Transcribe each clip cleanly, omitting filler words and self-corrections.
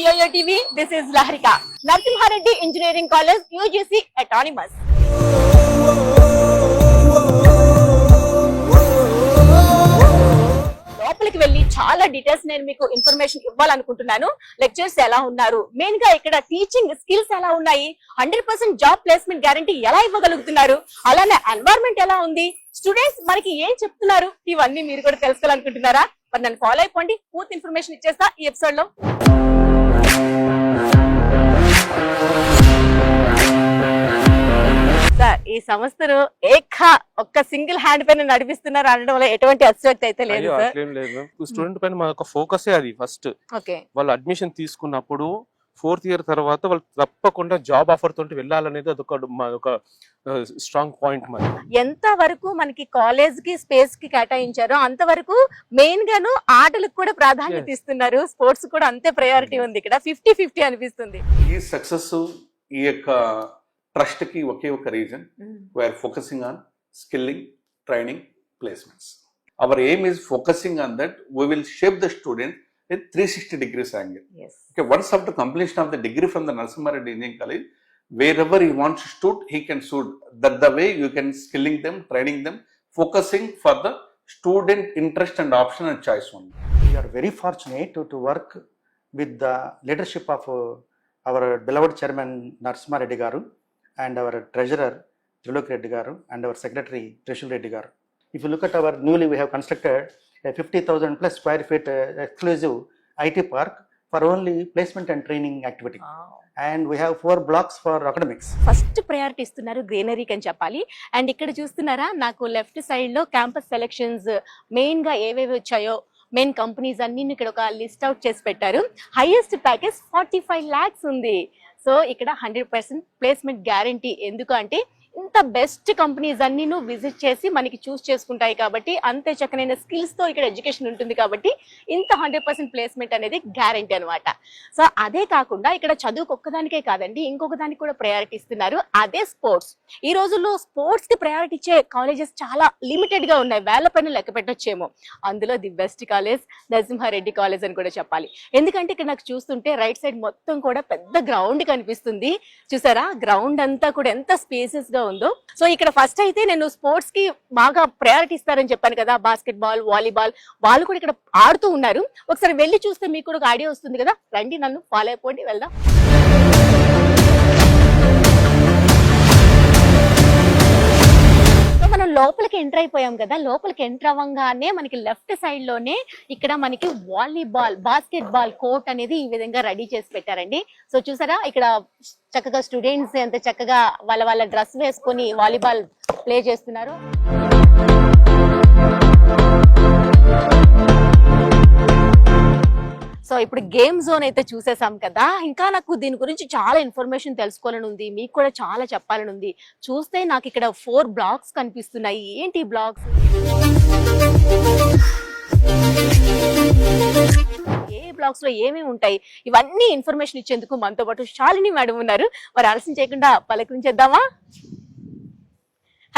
Yo-Yo TV. This is Laharika. Narsimhareddy Engineering College, UGC Autonomous. లోపలికి వెళ్ళి చాలా details నేను మీకు ఇన్ఫర్మేషన్ ఇవ్వాలనుకుంటున్నాను. లెక్చర్స్ ఎలా ఉన్నారు, మెయిన్ గా ఇక్కడ టీచింగ్ స్కిల్స్ ఎలా ఉన్నాయి, 100% జాబ్ ప్లేస్మెంట్ గ్యారంటీ ఎలా ఇవ్వగలుగుతున్నారు, అలానే ఎన్వైరన్మెంట్ ఎలా ఉంది, స్టూడెంట్స్ మనకి ఏం చెప్తున్నారు, ఇవన్నీ మీరు కూడా తెలుసుకోవాలనుకుంటున్నారా? మరి నన్ను ఫాలో అయిపోండి, పూర్తి ఇన్ఫర్మేషన్ ఇచ్చేస్తా ఈ ఎపిసోడ్ లో. సార్, ఈ సంస్థను ఒక్క సింగిల్ హ్యాండ్ పైన నడిపిస్తున్నారు అనడం వల్ల ఎటువంటి అస్ట్రక్ట్ అయితే లేదు సార్. స్టూడెంట్ పైన మన ఫోకసే అది. ఫస్ట్ వాళ్ళు అడ్మిషన్ తీసుకున్నప్పుడు 4th ఇయర్ తర్వాత వాళ్ళు తప్పకుండా జాబ్ ఆఫర్ తోటి వెళ్ళాలనేది అదొక స్ట్రాంగ్ పాయింట్. మరి ఎంత వరకు మనకి కాలేజ్ కి స్పేస్ కి కేటాయించారో అంతవరకు మెయిన్ గాను ఆటలకు కూడా ప్రాధాన్యత ఇస్తున్నారు. స్పోర్ట్స్ కూడా అంతే ప్రయారిటీ ఉంది. ఇక్కడ 50-50 అనిపిస్తుంది. ఈ సక్సెస్ ఈ యొక్క ట్రస్ట్ కి ఒకే ఒక reason, we're focusing on skilling, training, placements. Our aim is focusing on that we will shape the student with 360 degrees angle. Yes. Okay, once after completion of the degree from the Narsimhareddy Engineering College, wherever he wants to shoot, he can shoot. That the way you can skilling them, training them, focusing for the student interest and option and choice only. We are very fortunate to work with the leadership of our beloved chairman Narsimhareddy Garu and our treasurer Trilok Reddy Garu and our secretary Trishul Reddy Garu. If you look at our newly we have constructed a 50,000 plus square feet exclusive IT park for only placement and training activity. Wow. And we have 4 blocks for academics. First priority ఇస్తున్నారు గ్రీనరీకి అని చెప్పాలి. And ఇక్కడ చూస్తున్నారా, నాకు left side లో campus selections main గా ఏవేవి వచ్చాయో మెయిన్ కంపెనీస్ అన్ని ఇక్కడ ఒక లిస్ట్ అవుట్ చేసి పెట్టారు. హైయెస్ట్ ప్యాకేజ్ 45 lakhs ఉంది. సో ఇక్కడ 100% ప్లేస్మెంట్ గ్యారంటీ. ఎందుకు అంటే ఇంత బెస్ట్ కంపెనీస్ అన్ని విజిట్ చేసి మనకి చూస్ చేసుకుంటాయి కాబట్టి, అంతే చక్కనైన స్కిల్స్ తో ఇక్కడ ఎడ్యుకేషన్ ఉంటుంది కాబట్టి ఇంత 100% ప్లేస్మెంట్ అనేది గ్యారంటీ అనమాట. సో అదే కాకుండా ఇక్కడ చదువుకు ఒక్కదానికే కాదండి, ఇంకొక దానికి కూడా ప్రయారిటీ ఇస్తున్నారు. అదే స్పోర్ట్స్. ఈ రోజుల్లో స్పోర్ట్స్ కి ప్రయారిటీ ఇచ్చే కాలేజెస్ చాలా లిమిటెడ్ గా ఉన్నాయి, వేల పైన లెక్క పెట్టొచ్చేమో. అందులో the best college Narasimha Reddy college అని కూడా చెప్పాలి. ఎందుకంటే ఇక్కడ నాకు చూస్తుంటే రైట్ సైడ్ మొత్తం కూడా పెద్ద గ్రౌండ్ కనిపిస్తుంది. చూసారా, గ్రౌండ్ అంతా కూడా ఎంత స్పేసెస్ గా ఉందో. సో ఇక్కడ ఫస్ట్ అయితే నేను స్పోర్ట్స్ కి బాగా ప్రయారిటీ ఇస్తారని చెప్పాను కదా, బాస్కెట్ బాల్, వాలీబాల్, వాళ్ళు కూడా ఇక్కడ ఆడుతూ ఉన్నారు. ఒకసారి వెళ్ళి చూస్తే మీకు కూడా ఒక ఐడియా వస్తుంది కదా. రండి, నన్ను ఫాలో అయిపోండి, వెళ్దాం. మనం లోపలికి ఎంటర్ అయిపోయాం కదా. లోపలికి ఎంటర్ అవ్వగానే మనకి లెఫ్ట్ సైడ్ లోనే ఇక్కడ మనకి వాలీబాల్, బాస్కెట్ బాల్ కోర్ట్ అనేది ఈ విధంగా రెడీ చేసి పెట్టారండి. సో చూసారా, ఇక్కడ చక్కగా స్టూడెంట్స్ ఎంత చక్కగా వాళ్ళ డ్రెస్ వేసుకొని వాలీబాల్ ప్లే చేస్తున్నారు. సో ఇప్పుడు గేమ్ జోన్ అయితే చూసేసాం కదా. ఇంకా నాకు దీని గురించి చాలా ఇన్ఫర్మేషన్ తెలుసుకోవాలని ఉంది, మీకు కూడా చాలా చెప్పాలని ఉంది. చూస్తే నాకు ఇక్కడ 4 blocks కనిపిస్తున్నాయి. ఏంటి బ్లాక్స్, ఏ బ్లాక్స్ లో ఏమేమి ఉంటాయి, ఇవన్నీ ఇన్ఫర్మేషన్ ఇచ్చేందుకు మనతో పాటు శాలిని మేడం ఉన్నారు. మరి ఆలస్యం చేయకుండా పలకరించేద్దామా?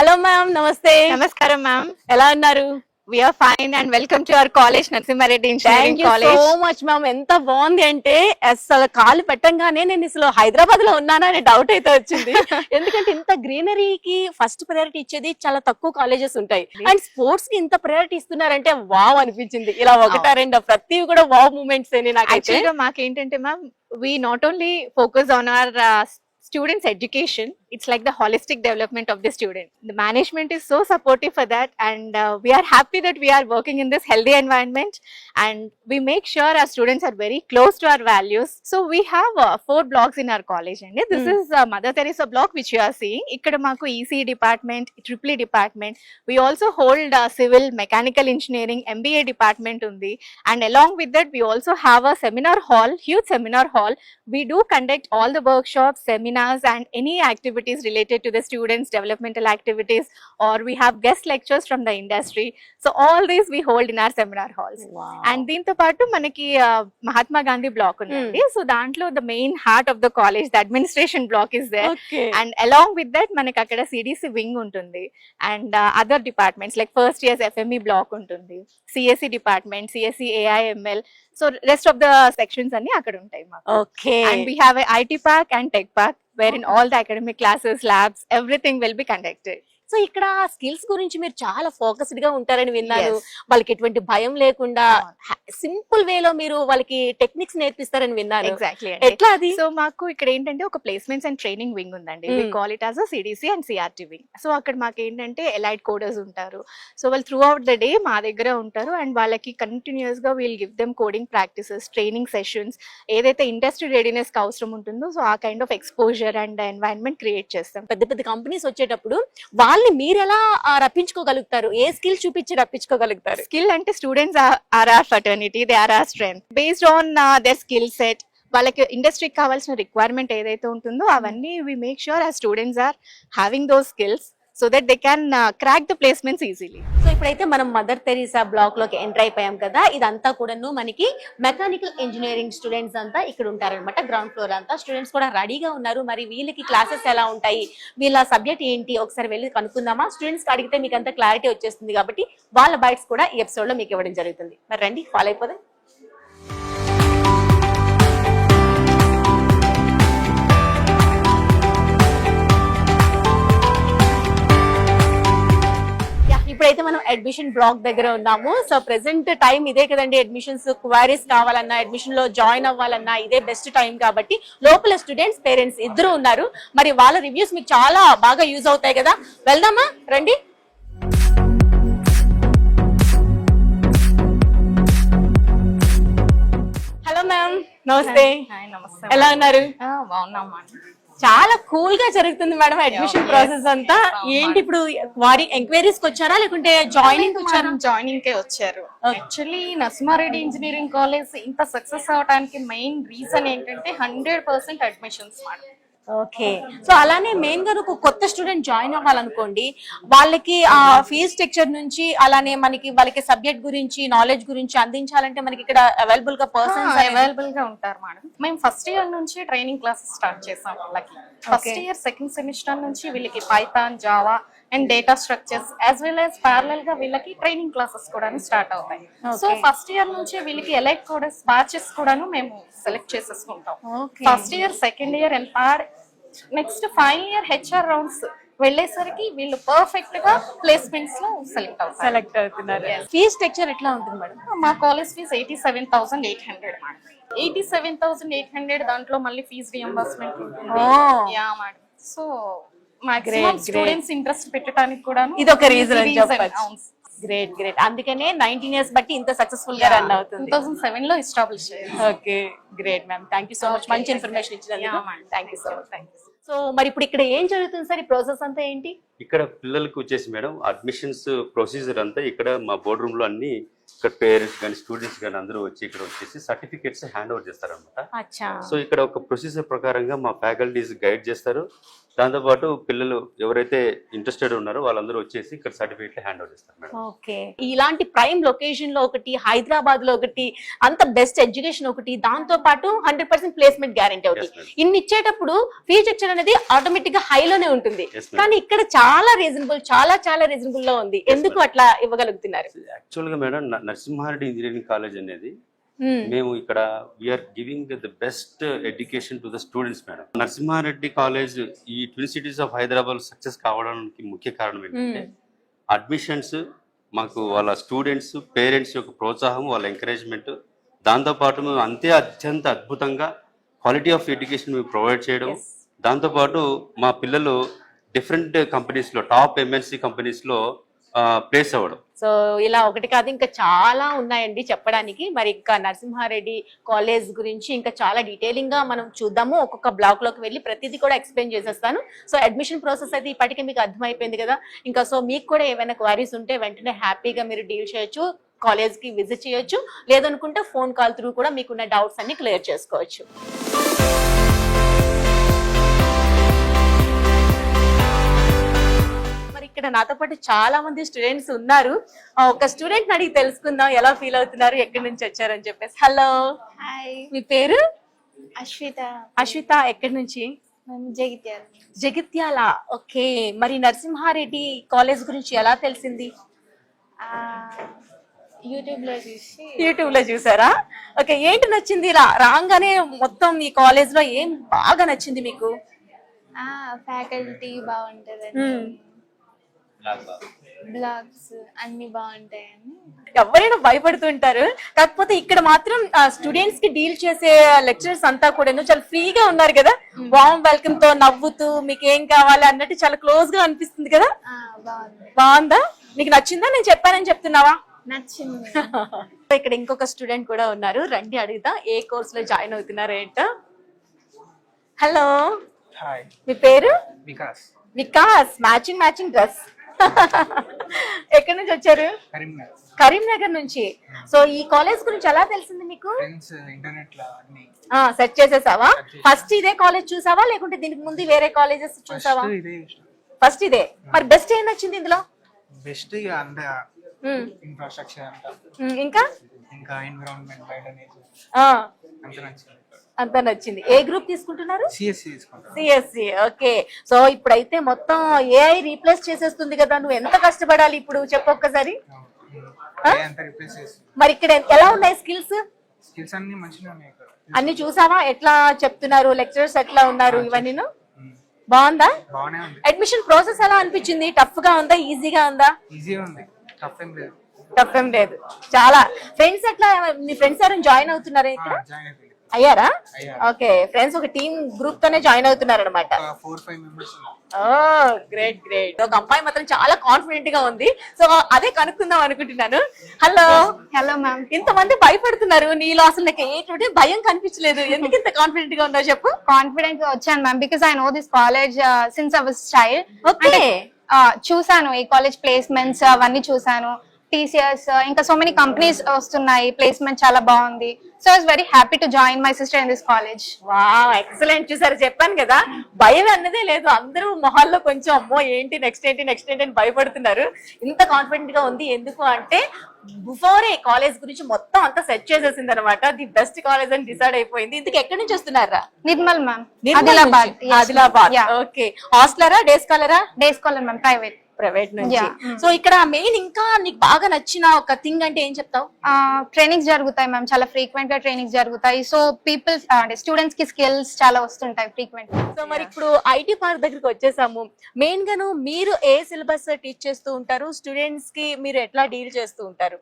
హలో మ్యామ్, నమస్తే. నమస్కారం మ్యామ్, ఎలా ఉన్నారు? We are fine and welcome to our college, Narsimhareddy Engineering College. Thank you so much ma'am. ఎంత బాగుంది అంటే అసలు కాలు పెట్టంగానే నేను అసలు హైదరాబాద్ లో ఉన్నానా అనే డౌట్ అయితే వచ్చింది. ఎందుకంటే ఇంత గ్రీనరీకి ఫస్ట్ ప్రయారిటీ ఇచ్చేది చాలా తక్కువ కాలేజెస్ ఉంటాయి. అండ్ స్పోర్ట్స్ కి ఇంత ప్రయారిటీ ఇస్తున్నారంటే వావ్ అనిపించింది. ఇలా ఒకటా రెండా ప్రతి కూడా వావ్ మూమెంట్స్ అని నాకు. యాక్చువల్గా మాకేంటంటే ma'am, we not only focus on our students' education, it's like the holistic development of the student. The management is so supportive for that, and we are happy that we are working in this healthy environment, and we make sure our students are very close to our values. So we have 4 blocks in our college, and this is Mother Teresa block which you are seeing. Ikkada maaku ECE department, EEE department, we also hold civil, mechanical engineering, MBA department undi, and along with that we also have a seminar hall, huge seminar hall. We do conduct all the workshops, seminars, and any activities related to the students, developmental activities, or we have guest lectures from the industry. So all these we hold in our seminar halls. Wow. And దీంతో పాటు మనకి Mahatma Gandhi block ఉంది. So దాంట్లో the main heart of the college, the administration block is there. Okay. And along with that మనకి అక్కడ CDC wing ఉంటుంది, and other departments like first year's FME block ఉంటుంది, CSE department, CSE AIML. So rest of the sections అన్ని అక్కడ ఉంటాయి మాకు. Okay. And we have a IT park and tech park wherein all the academic classes, labs, everything will be conducted. So ఇక్కడ skills గురించి మీరు చాలా focused గా ఉంటారని విన్నాను. Yes. వాళ్ళకి ఎటువంటి భయం లేకుండా సింపుల్ వేలో మీరు వాళ్ళకి టెక్నిక్స్ నేర్పిస్తారని విన్నాను. Exactly. ఎట్లా అది? సో మాకు ఇక్కడ ఏంటంటే ఒక ప్లేస్మెంట్స్ అండ్ ట్రైనింగ్ వింగ్ ఉందండి. We call it as a CDC and CRT wing. So అక్కడ మాకు ఏంటంటే ఎలైట్ కోడర్స్ ఉంటారు. సో వాళ్ళు త్రూ అవుట్ ద డే మా దగ్గర ఉంటారు అండ్ వాళ్ళకి కంటిన్యూస్ గా we'll give them coding practices, training sessions, ఏదైతే ఇండస్ట్రీ రెడీనెస్ కి అవసరం ఉంటుందో సో ఆ kind of exposure and environment create చేస్తాం. పెద్ద పెద్ద కంపెనీస్ వచ్చేటప్పుడు వాళ్ళని మీరు ఎలా రప్పించుకోగలుగుతారు? ఏ స్కిల్ చూపించి రప్పించుకోగలుగుతారు? స్కిల్ అంటే students are are fraternity, they are are strength based on their skill set. వాళ్ళకి ఇండస్ట్రీకి కావాల్సిన రిక్వైర్మెంట్ ఏదైతే ఉంటుందో అవన్నీ వి మేక్ ష్యూర్ ఆ students are having those skills so that they can crack the placements easily. So ఇప్పుడైతే మనం Mother Teresa block లోకి ఎంటర్ అయిపోయాం కదా. ఇదంతా కూడాను మనకి మెకానికల్ ఇంజనీరింగ్ స్టూడెంట్స్ అంతా ఇక్కడ ఉంటారనమాట. గ్రౌండ్ ఫ్లోర్ అంతా స్టూడెంట్స్ కూడా రెడీగా ఉన్నారు. మరి వీళ్ళకి క్లాసెస్ ఎలా ఉంటాయి, వీళ్ళ సబ్జెక్ట్ ఏంటి ఒకసారి వెళ్ళి కనుక్కుందామా? స్టూడెంట్స్ కి అడిగితే మీకు అంతా క్లారిటీ వచ్చేస్తుంది కాబట్టి వాళ్ళ బైట్స్ కూడా ఈ ఎపిసోడ్ లో మీకు ఇవ్వడం జరుగుతుంది. మరి రండి, ఫాలో అయిపోదాం. ఇప్పుడైతే మనం అడ్మిషన్ బ్లాక్ దగ్గర ఉన్నాము. సో ప్రెసెంట్ టైం ఇదే కదండి. అడ్మిషన్స్ క్వైరీస్ కావాలన్నా, అడ్మిషన్ లో జాయిన్ అవ్వాలన్నా ఇదే బెస్ట్ టైం కాబట్టి లోపల స్టూడెంట్స్, పేరెంట్స్ ఇద్దరు ఉన్నారు. మరి వాళ్ళ రివ్యూస్ మీకు చాలా బాగా యూజ్ అవుతాయి కదా. వెళ్దామా, రండి. హలో మ్యామ్, నమస్తే. ఎలా ఉన్నారు? బాగున్నామా? చాలా కూల్ గా జరుగుతుంది మేడం అడ్మిషన్ ప్రాసెస్ అంతా. ఏంటి ఇప్పుడు వారి ఎంక్వైరీస్ కి వచ్చారా లేకుంటే జాయినింగ్ వచ్చారా? జాయినింగ్ కే వచ్చారు. యాక్చువల్లీ నర్సింహారెడ్డి ఇంజనీరింగ్ కాలేజ్ ఇంత సక్సెస్ అవడానికి మెయిన్ రీజన్ ఏంటంటే 100% అడ్మిషన్స్ మేడం. ఓకే. సో అలానే మెయిన్ గా ఒక కొత్త స్టూడెంట్ జాయిన్ అవ్వాలనుకోండి, వాళ్ళకి ఆ ఫీజ్ స్ట్రక్చర్ నుంచి అలానే వాళ్ళకి సబ్జెక్ట్ గురించి, నాలెడ్జ్ గురించి అందించాలంటే మనకి ఇక్కడ అవైలబుల్ గా పర్సన్స్ అవైలబుల్ గా ఉంటారు మేడం. మేము ఫస్ట్ ఇయర్ నుంచి ట్రైనింగ్ క్లాసెస్ స్టార్ట్ చేసాం వాళ్ళకి. ఫస్ట్ ఇయర్ సెకండ్ సెమిస్టర్ నుంచి వీళ్ళకి Python, Java and data structures as well as parallel గా వీళ్ళకి ట్రైనింగ్ క్లాసెస్ కూడా స్టార్ట్ అవుతాయి. సో ఫస్ట్ ఇయర్ నుంచి వీళ్ళకి ఎలైట్ కోడర్స్ బ్యాచెస్ కూడాను మేము సెలెక్ట్ చేసేసుకుంటాం. ఫస్ట్ ఇయర్, సెకండ్ ఇయర్ ఎంపాడ్, next final year HR rounds వెళ్ళేసరికి వీళ్ళు పర్ఫెక్ట్ గా ప్లేస్మెంట్స్ లో సెలెక్ట్ అవుతున్నారు. ఫీజ్ స్ట్రక్చర్ ఎట్లా ఉంటుంది మేడం? మా కాలేజ్ ఫీజ్ 87,800 మేడం. 87,800 దాంట్లో మళ్ళీ ఫీజ్ రియంబర్స్మెంట్ ఉంటుంది. Yeah madam. So maximum students interest పెట్టడానికి కూడా ఇది ఒక రీజన్ అని చెప్పొచ్చు. Great great. అందుకనే 19 years బట్టి ఇంత సక్సెస్ఫుల్ గా రన్ అవుతుంది. 2007 లో ఎస్టాబ్లిష్ అయ్యింది. Okay, great ma'am. Thank you so much. మంచి ఇన్ఫర్మేషన్ ఇచ్చినందుకు thank you so much. So మరి ఇప్పుడు ఇక్కడ ఏం జరుగుతుంది సార్? ఈ ప్రాసెస్ అంతా ఏంటి? ఇక్కడ పిల్లలకు వచ్చేసి మేడం అడ్మిషన్స్ ప్రొసీజర్ అంతా ఇక్కడ మా బోర్డ్ రూమ్ లో అన్ని ఇక్కడ పేరెంట్స్ కానీ స్టూడెంట్స్ కానీ అందరూ వచ్చి ఇక్కడ వచ్చేసి సర్టిఫికేట్స్ హ్యాండ్ ఓవర్ చేస్తారనమాట. సో ఇక్కడ ఒక ప్రొసీజర్ ప్రకారంగా మా ఫ్యాకల్టీస్ గైడ్ చేస్తారు. దాంతోపాటు పిల్లలు ఎవరైతే ఇంట్రెస్టెడ్ ఉన్నారో వాళ్ళందరూ వచ్చేసి ఇక్కడ సర్టిఫికేట్ హ్యాండ్ ఓవర్ చేస్తారు మేడం. ఓకే. ఇలాంటి ప్రైమ్ లొకేషన్ లో ఒకటి, హైదరాబాద్ లో ఒకటి, అంత బెస్ట్ ఎడ్యుకేషన్ ఒకటి, దాంతో పాటు 100% ప్లేస్మెంట్ గ్యారెంటీ ఒకటి, ఇన్ని ఇచ్చేటప్పుడు ఫీజ్ స్ట్రక్చర్ అనేది ఆటోమేటిక్ గా హైలోనే ఉంటుంది. కానీ ఇక్కడ చాలా రీజనబుల్, చాలా రీజనబుల్ లో ఉంది. ఎందుకు అట్లా ఇవ్వగలుగుతున్నారు? యాక్చువల్ గా మేడం నరసింహారెడ్డి ఇంజనీరింగ్ కాలేజ్ అనేది మేము ఇక్కడ we are giving the best education to the students madam. Narasimha Reddy college ఈ twin cities of Hyderabad success కావడానికి ముఖ్య కారణం ఏంటంటే అడ్మిషన్స్, మాకు వాళ్ళ స్టూడెంట్స్, పేరెంట్స్ యొక్క ప్రోత్సాహం, వాళ్ళ ఎంకరేజ్మెంట్, దాంతోపాటు మేము అత్యంత అద్భుతంగా క్వాలిటీ ఆఫ్ ఎడ్యుకేషన్ మేము ప్రొవైడ్ చేయడం, దాంతోపాటు మా పిల్లలు డిఫరెంట్ కంపెనీస్లో, టాప్ ఎంఎన్సీ కంపెనీస్లో ప్లేస్ అవ్వడం. సో ఇలా ఒకటి కాదు, ఇంకా చాలా ఉన్నాయండి చెప్పడానికి. మరి ఇంకా నరసింహారెడ్డి కాలేజ్ గురించి ఇంకా చాలా డీటెయిలింగ్ గా మనం చూద్దాము. ఒక్కొక్క బ్లాక్ లోకి వెళ్ళి ప్రతిదీ కూడా ఎక్స్ప్లెయిన్ చేసేస్తాను. సో అడ్మిషన్ ప్రాసెస్ అయితే ఇప్పటికే మీకు అర్థమైపోయింది కదా. ఇంకా సో మీకు కూడా ఏమైనా క్వైరీస్ ఉంటే వెంటనే హ్యాపీగా మీరు డీల్ చేయొచ్చు, కాలేజ్ కి విజిట్ చేయొచ్చు, లేదనుకుంటే ఫోన్ కాల్ త్రూ కూడా మీకున్న డౌట్స్ అన్ని క్లియర్ చేసుకోవచ్చు. ఇక్కడ నాతో పాటు చాలా మంది స్టూడెంట్స్ ఉన్నారు. ఒక స్టూడెంట్ అడిగి తెలుసుకుందాం ఎలా ఫీల్ అవుతున్నారు, ఎక్కడి నుంచి వచ్చారని చెప్పేసి. Hello, hi. మీ పేరు? అశ్విత. అశ్విత, ఎక్కడి నుంచి? జగిత్యాల. జగిత్యాల. ఓకే. మరి నరసింహారెడ్డి కాలేజ్ గురించి ఎలా తెలిసింది? యూట్యూబ్ లో చూసి యూట్యూబ్ లో చూసారా? ఓకే, ఏంటి నచ్చింది రాగానే మొత్తం ఈ కాలేజ్ లో ఏం బాగా నచ్చింది మీకు? ఫ్యాకల్టీ బాగుంటదని, బ్లాగ్స్ అన్ని బాగుంటాయని. ఎవరైనా భయపడుతుంటారు, కాకపోతే ఇక్కడ మాత్రం స్టూడెంట్స్ కి డీల్ చేసే లెక్చరర్స్ అంతా కూడా చాలా ఫ్రీగా ఉన్నారు కదా, వామ్ వెల్కమ్ తో నవ్వుతూ మీకు ఏం కావాలి అన్నట్టు చాలా క్లోజ్ గా అనిపిస్తుంది కదా. బాగుంది. బాగుందా? నీకు నచ్చిందా? నేను చెప్పానని చెప్తున్నావా? నచ్చింది. ఇక్కడ ఇంకొక స్టూడెంట్ కూడా ఉన్నారు, రండి అడుగుతా ఏ కోర్స్ లో జాయిన్ అవుతున్నారు ఏంటో. హలో, హాయ్, మీ పేరు? వికాస్, వికాస్. Matching dress. ఎక్కడి నుంచి వచ్చారు? కరీంనగర్. కరీంనగర్ నుంచి. సో ఈ కాలేజ్ గురించి ఎలా తెలిసింది మీకు? ఫ్రెండ్స్ ఇంటర్నెట్ లో అన్ని సెర్చ్ చేసేసావా? ఫస్ట్ ఇదే కాలేజ్ చూసావా లేకుంటే దీనికి ముందు వేరే కాలేజెస్ చూసావా? ఫస్ట్ ఇదే ఇష్టం. ఫస్ట్ ఇదే. మరి బెస్ట్ ఏం నచ్చింది ఇందులో? బెస్ట్ ఇక అంత ఇన్ఫ్రాస్ట్రక్చర్ అంతా, ఇంకా ఇంకా ఎన్విరాన్మెంట్, బయట నేచర్ ఆ, అంత నచ్చింది. అంతా నచ్చింది. ఏ గ్రూప్ తీసుకుంటున్నారు? సిఎస్సి తీసుకుంటాను. సిఎస్సి. ఓకే, సో ఇప్పుడైతే మొత్తం ఏఐ రీప్లేస్ చేసేస్తుంది కదా, నువ్వు ఎంత కష్టపడాలి ఇప్పుడు చెప్పు ఒక్కసారి. అంత రిప్లేస్ చేసి. మరి ఇక్కడ ఎలా ఉన్నాయి స్కిల్స్? స్కిల్స్ అన్ని మంచిగా ఉన్నాయి ఇక్కడ. అన్ని చూసావా? ఎట్లా చెప్తున్నారు లెక్చరర్స్, ఎట్లా ఉన్నారు ఇవన్నీ? బాగుందా? బాగానే ఉంది. అడ్మిషన్ ప్రాసెస్ ఎలా అనిపించింది? టఫ్ గా ఉందా, ఈజీగా ఉందా? ఈజీగా ఉంది, టఫ్ ఏం లేదు. టఫ్ ఏం లేదు. చాలా ఫ్రెండ్స్ ఎట్లా, మీ ఫ్రెండ్స్ ఎవరైనా జాయిన్ అవుతున్నారా ఇక్కడ? జాయిన్ అయిపోయింది. అయ్యారా? అయ్యారు. ఓకే, ఫ్రెండ్స్ ఒక టీమ్ గ్రూప్ తోనే జాయిన్ అవుతున్నారు అనమాట. 4-5 మెంబర్స్. గ్రేట్. ఒక అమ్మాయి మాత్రం చాలా కాన్ఫిడెంట్ గా ఉంది, సో అదే కనుక్కుందాం అనుకుంటున్నాను. హలో. Hello ma'am. ఇంతమంది భయపడుతున్నారు, నీలో అసలు నాకు ఏంటంటే భయం కనిపించలేదు, ఎందుకు ఇంత కాన్ఫిడెంట్ గా ఉందో చెప్పు. కాన్ఫిడెంట్ గా వచ్చాను ma'am, because I know this college since I was child. Okay, చూసాను ఈ కాలేజ్ ప్లేస్మెంట్స్ అవన్నీ చూసాను, టీసీఎస్ ఇంకా సో మెనీ కంపెనీస్ వస్తున్నాయి, ప్లేస్మెంట్ చాలా బాగుంది. So I was very happy to join my sister in this college. Wow, excellent. చూసారు, చెప్పాను కదా, భయం అన్నదే లేదు. అందరూ మొహాల్లో కొంచెం అమ్మో ఏంటి నెక్స్ట్ అని భయపడుతున్నారు. ఇంత కాన్ఫిడెంట్ గా ఉంది ఎందుకు అంటే బిఫోరే కాలేజ్ గురించి మొత్తం అంతా సెట్ చేసేసింది అనమాట. ది బెస్ట్ కాలేజ్ అని డిసైడ్ అయిపోయింది. ఇందుకు ఎక్కడి నుంచి వస్తున్నారా? నిర్మల్ మ్యామ్, ఆదిలాబాద్. ఆదిలాబాద్. ఓకే, హాస్టలరా, డే స్కాలరా? డే స్కాలర్ మ్యామ్, ప్రైవేట్ నుంచి. సో ఇక్కడ మెయిన్ ఇంకా నీకు బాగా నచ్చిన ఒక థింగ్ అంటే ఏం చెప్తావు? ట్రైనింగ్స్ జరుగుతాయి మ్యామ్, చాలా ఫ్రీక్వెంట్ గా ట్రైనింగ్స్ జరుగుతాయి. సో పీపుల్స్ అంటే స్టూడెంట్స్ కి స్కిల్స్ చాలా వస్తుంటాయి ఫ్రీక్వెంట్. సో మరి ఇప్పుడు ఐటీ పార్క్ దగ్గరికి వచ్చేసాము. మెయిన్ గాను మీరు ఏ సిలబస్ టీచ్ చేస్తూ ఉంటారు? స్టూడెంట్స్ కి మీరు ఎట్లా డీల్ చేస్తూ ఉంటారు?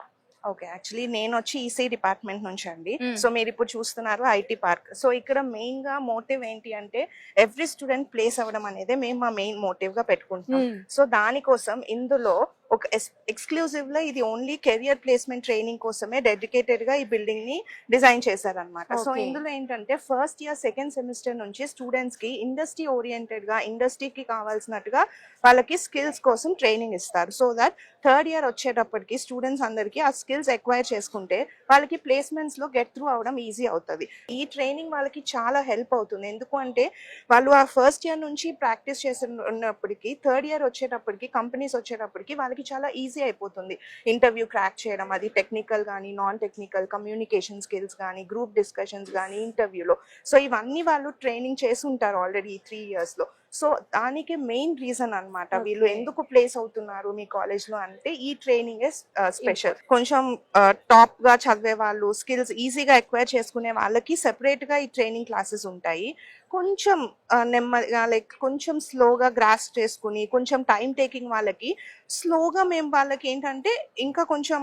ఓకే, యాక్చువల్లీ నేను వచ్చి ఈసీ డిపార్ట్మెంట్ నుంచి అండి. సో మీరు ఇప్పుడు చూస్తున్నారు ఐటీ పార్క్. సో ఇక్కడ మెయిన్ గా మోటివ్ ఏంటి అంటే ఎవ్రీ స్టూడెంట్ ప్లేస్ అవ్వడం అనేది మేము మా మెయిన్ మోటివ్ గా పెట్టుకుంటున్నాం. సో దానికోసం ఇందులో ఒక ఎక్స్క్లూజివ్ లో ఇది ఓన్లీ కెరియర్ ప్లేస్మెంట్ ట్రైనింగ్ కోసమే డెడికేటెడ్ గా ఈ బిల్డింగ్ ని డిజైన్ చేశారనమాట. సో ఇందులో ఏంటంటే ఫస్ట్ ఇయర్ సెకండ్ సెమిస్టర్ నుంచి స్టూడెంట్స్ కి ఇండస్ట్రీ ఓరియంటెడ్ గా ఇండస్ట్రీకి కావాల్సినట్టుగా వాళ్ళకి స్కిల్స్ కోసం ట్రైనింగ్ ఇస్తారు. సో దట్ థర్డ్ ఇయర్ వచ్చేటప్పటికి స్టూడెంట్స్ అందరికి ఆ స్కిల్స్ ఎక్వైర్ చేసుకుంటే వాళ్ళకి ప్లేస్మెంట్స్ లో గెట్ త్రూ అవడం ఈజీ అవుతుంది. ఈ ట్రైనింగ్ వాళ్ళకి చాలా హెల్ప్ అవుతుంది. ఎందుకు అంటే వాళ్ళు ఆ ఫస్ట్ ఇయర్ నుంచి ప్రాక్టీస్ చేస్తున్నప్పటికీ థర్డ్ ఇయర్ వచ్చేటప్పటికి కంపెనీస్ వచ్చేటప్పటికి వాళ్ళకి చాలా ఈజీ అయిపోతుంది ఇంటర్వ్యూ క్రాక్ చేయడం. అది టెక్నికల్ కానీ నాన్ టెక్నికల్ కమ్యూనికేషన్ స్కిల్స్ కానీ గ్రూప్ డిస్కషన్స్ కానీ ఇంటర్వ్యూలో. సో ఇవన్నీ వాళ్ళు ట్రైనింగ్ చేసి ఉంటారు ఆల్రెడీ ఈ 3 years లో. సో దానికి మెయిన్ రీజన్ అన్నమాట వీళ్ళు ఎందుకు ప్లేస్ అవుతున్నారు మీ కాలేజ్ లో అంటే ఈ ట్రైనింగ్ స్పెషల్. కొంచెం టాప్ గా చదివే వాళ్ళు స్కిల్స్ ఈజీగా ఎక్వైర్ చేసుకునే వాళ్ళకి సెపరేట్ గా ఈ ట్రైనింగ్ క్లాసెస్ ఉంటాయి. కొంచెం నెమ్మదిగా లైక్ కొంచెం స్లోగా గ్రాస్ చేసుకుని కొంచెం టైం టేకింగ్ వాళ్ళకి స్లోగా మేము వాళ్ళకి ఏంటంటే ఇంకా కొంచెం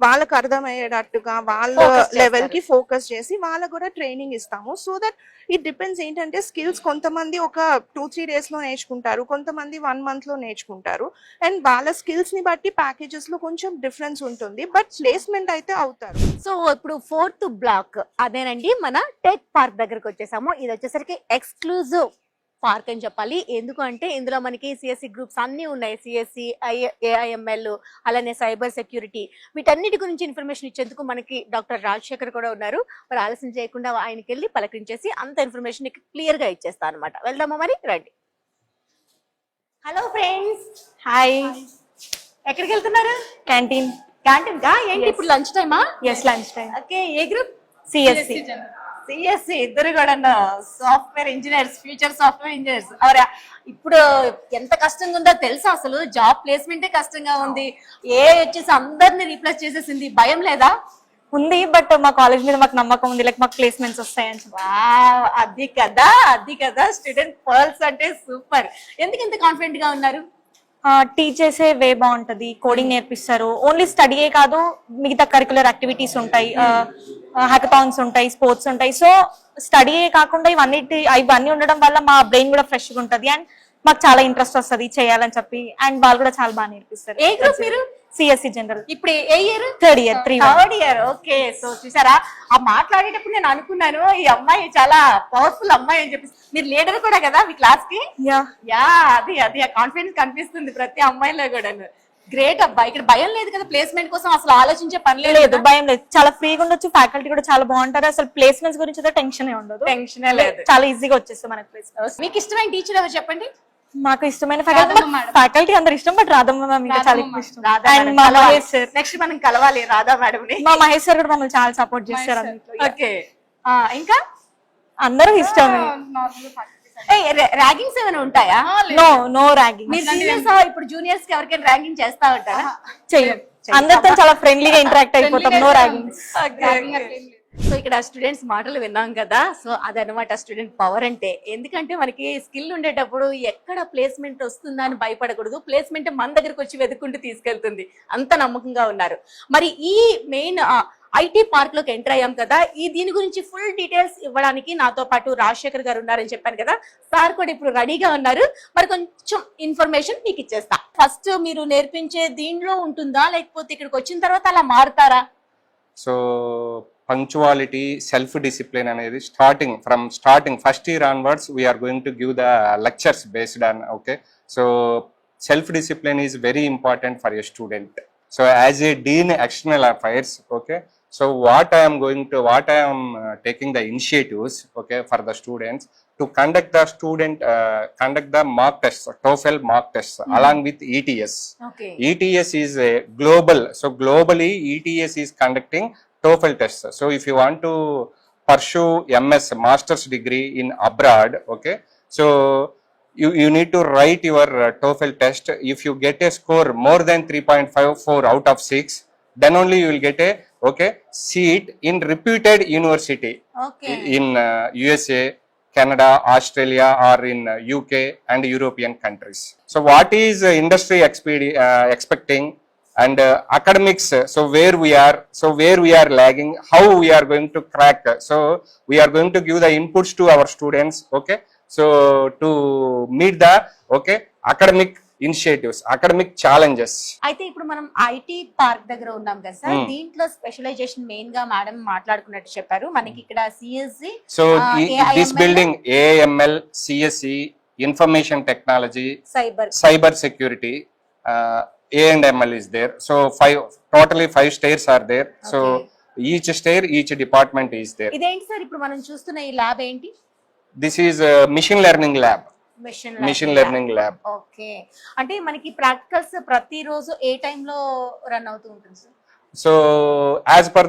వాళ్ళకి అర్థమయ్యేటట్టుగా వాళ్ళ లెవెల్ కి ఫోకస్ చేసి వాళ్ళకు కూడా ట్రైనింగ్ ఇస్తాము. సో దట్ ఇట్ డిపెండ్స్ ఏంటంటే స్కిల్స్ కొంతమంది ఒక 2-3 days లో నేర్చుకుంటారు, కొంతమంది 1 month లో నేర్చుకుంటారు. అండ్ వాళ్ళ స్కిల్స్ ని బట్టి ప్యాకేజెస్ లో కొంచెం డిఫరెన్స్ ఉంటుంది, బట్ ప్లేస్మెంట్ అయితే అవుతారు. సో ఇప్పుడు 4th బ్లాక్ అదేనండి మన టెక్ పార్క్ దగ్గరకు వచ్చేసాము. ఇది వచ్చేసరికి ఎక్స్క్లూజివ్ పార్క్ అని చెప్పాలి. ఎందుకు అంటే ఇందులో మనకి సిఎస్సి గ్రూప్స్ అన్ని ఉన్నాయి, సిఎస్సి, ఏఐఎంఎల్, అలానే సైబర్ సెక్యూరిటీ, వీటన్నిటి గురించి ఇన్ఫర్మేషన్ ఇచ్చేందుకు మనకి డాక్టర్ రాజశేఖర్ కూడా ఉన్నారు. మరి ఆలస్యం చేయకుండా ఆయనకి వెళ్ళి పలకరించేసి అంత ఇన్ఫర్మేషన్ క్లియర్ గా ఇచ్చేస్తా అనమాట. వెళ్దామా మరి? రండి. Hello friends. హాయ్. ఎక్కడికి వెళ్తున్నారు? క్యాంటీన్. క్యాంటీన్ గా? ఏంటి ఇప్పుడు లంచ్ టైమా? Yes, lunch time. ఓకే, ఏ గ్రూప్? సిఎస్సి. సిఎస్సి ఇద్దరు కూడా software engineers, future software engineers. అవరా ఇప్పుడు ఎంత కష్టంగా ఉందో తెలుసా? అసలు జాబ్ ప్లేస్మెంటే కష్టంగా ఉంది. ఏ వచ్చేసి అందరిని రీప్లేస్ చేసేసింది. భయం లేదా? ఉంది, బట్ మా కాలేజ్ మీద మాకు నమ్మకం ఉంది, లైక్ మాకు ప్లేస్మెంట్స్ వస్తాయని చెప్పి. వావ్, అది కదా స్టూడెంట్ పర్ల్స్ అంటే సూపర్. ఎందుకు ఇంత కాన్ఫిడెంట్ గా ఉన్నారు? టీచ్ చేసే వే బాగుంటది, కోడింగ్ నేర్పిస్తారు. ఓన్లీ స్టడీయే కాదు, మిగతా కరికులర్ యాక్టివిటీస్ ఉంటాయి, హ్యాకథాన్స్ ఉంటాయి, స్పోర్ట్స్ ఉంటాయి. సో స్టడీయే కాకుండా ఇవన్నీ ఉండడం వల్ల మా బ్రెయిన్ కూడా ఫ్రెష్ గా ఉంటది అండ్ మాకు చాలా ఇంట్రెస్ట్ వస్తుంది చేయాలని చెప్పి. అండ్ వాళ్ళు కూడా చాలా బాగా నేర్పిస్తారు. ఏ గ్రూప్ మీరు? CSC general. ఇప్పుడు ఏ year? Third year. Third year. Okay. So చూసారా, ఆ మాట్లాడేటప్పుడు నేను అనుకున్నాను ఈ అమ్మాయి చాలా పవర్ఫుల్ అమ్మాయి అని చెప్పి. మీరు లీడర్ కూడా కదా మీ క్లాస్ కి? యా, అది కాన్ఫిడెన్స్ కనిపిస్తుంది ప్రతి అమ్మాయిలో కూడా. గ్రేట్ అబ్బా. ఇక్కడ భయం లేదు కదా ప్లేస్మెంట్ కోసం? అసలు ఆలోచించే పని లేదు, భయం లేదు, చాలా ఫ్రీగా ఉండొచ్చు. ఫ్యాకల్టీ కూడా చాలా బాగుంటారు. అసలు ప్లేస్మెంట్స్ గురించి అయితే టెన్షన్ ఉండదు, టెన్షన్ లేదు, చాలా ఈజీగా వచ్చేస్తుంది మనకి ప్లేస్మెంట్. మీకు ఇష్టమైన టీచర్ ఎవరు చెప్పండి? మాకు ఇష్టమైన ఫ్యాకల్టీ అందరు ఇష్టం, బట్ రాధమ్మ మ్యామ్ ఇంకా చాలా ఎక్కువ ఇష్టం. అండ్ మా మహేష్ సార్. నెక్స్ట్ మనం కలవాలి రాధా మేడం ని. మా మహేష్ సార్ కూడా మమ్మల్ని చాలా సపోర్ట్ చేస్తారు. ఓకే. ఇంకా అందరూ ఇష్టమే. ర్యాగింగ్స్ ఏమైనా ఉంటాయా? No ragging. మీరు సీనియర్స్ ఇప్పుడు జూనియర్స్ కి ఎవరికైనా ర్యాగింగ్ చేస్తా ఉంటారా? చెయ్యం, అందరితో చాలా ఫ్రెండ్లీగా ఇంటరాక్ట్ అయిపోతాం. No ragging. సో ఇక్కడ స్టూడెంట్స్ మాటలు విన్నాం కదా. సో అదనమాట స్టూడెంట్ పవర్ అంటే. ఎందుకంటే మనకి స్కిల్ ఉండేటప్పుడు ఎక్కడ ప్లేస్మెంట్ వస్తుందా అని భయపడకూడదు. ప్లేస్మెంట్ మన దగ్గరకు వచ్చి వెతుక్కుంటూ తీసుకెళ్తుంది. అంత నమ్మకంగా ఉన్నారు. మరి ఈ మెయిన్ ఐటీ పార్క్ లోకి ఎంటర్ అయ్యాం కదా, దీని గురించి ఫుల్ డీటెయిల్స్ ఇవ్వడానికి నాతో పాటు రాజశేఖర్ గారు ఉన్నారని చెప్పాను కదా. సార్ కూడా ఇప్పుడు రెడీగా ఉన్నారు. మరి కొంచెం ఇన్ఫర్మేషన్ మీకు ఇచ్చేస్తా. ఫస్ట్ మీరు నేర్పించే దీనిలో ఉంటుందా, లేకపోతే ఇక్కడికి వచ్చిన తర్వాత అలా మారుతారా? సో punctuality, self-discipline అనేది starting first year onwards, we are going to give the lectures based on, okay. So self-discipline is very important for a student. So as a dean external affairs, okay, so what I am taking the initiatives, okay, for the students to conduct the mock tests, TOEFL mock tests, along with ETS. Okay. ETS is a global, so globally ETS is conducting TOEFL tests. So if you want to pursue MS master's degree in abroad, okay, so you need to write your TOEFL test. If you get a score more than 3.54 out of 6, then only you will get a seat in reputed university. Okay. In USA, Canada, Australia, or in UK and European countries. So what is industry expecting? And academics, so where we are lagging, how we are going to crack. So we are going to give the inputs to our students, okay, so to meet the academic initiatives, academic challenges. అయితే ఇప్పుడు మనం IT park దగ్గర ఉన్నాం కదా sir. దీంట్లో specialization main గా madam మాట్లాడుకున్నట్టు చెప్పారు. మనకి ఇక్కడ CSC, so this building AIML, CSE, information technology, cyber security, A&ML is there. So totally 5 stairs are there. So each stair, each department is there. ఇదేంటి సార్ ఇప్పుడు మనం చూస్తున్న ఈ ల్యాబ్ ఏంటి? This is a machine learning lab. Machine learning lab. Okay. అంటే మనకి practicals ప్రతి రోజు ఏ టైం లో రన్ అవుతూ ఉంటుంది sir? So as per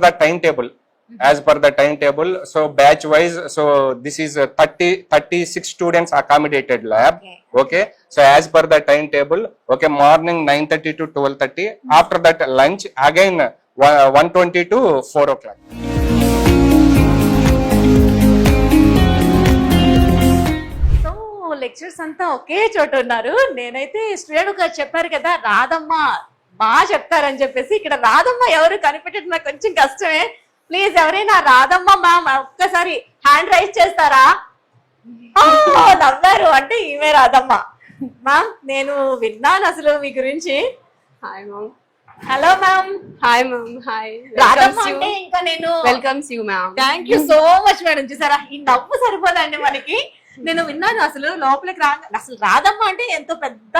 the timetable, so batch wise, so this is a 36 students accommodated lab. Okay, so as per the timetable, okay, morning 9:30 to 12:30, after that lunch again 1:20 to 4 o'clock. So lectures అంతా ఒకే చోట ఉన్నారు. నేనైతే student గారు చెప్పారు కదా రాధమ్మ బాగా చెప్తారని చెప్పేసి, ఇక్కడ రాధమ్మ ఎవరు కనిపెట్టడం నాకు కొంచెం కష్టమే. ప్లీజ్ ఎవరైనా రాధమ్మ మ్యామ్ ఒక్కసారి హ్యాండ్ రైజ్ చేస్తారా? నవ్వారు అంటే ఈమె రాధమ్మ. మ్యామ్ నేను విన్నాను అసలు మీ గురించి. Hi ma'am. Hello ma'am. Hi ma'am. Hi. Radhamma అంటే ఇంకా నేను welcomes you ma'am. Thank you so much madam. చూసారా ఈ నవ్వు సరిపోదండి మనకి. నేను విన్నాను అసలు లోపలికి అసలు రాధమ్మ అంటే ఎంతో పెద్ద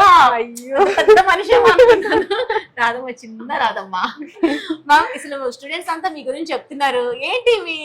మనిషి అనుకుంటాను. రాధమ్మ చిన్న రాధమ్మ. మ్యామ్ అసలు స్టూడెంట్స్ అంతా మీ గురించి చెప్తున్నారు. ఏంటి మీ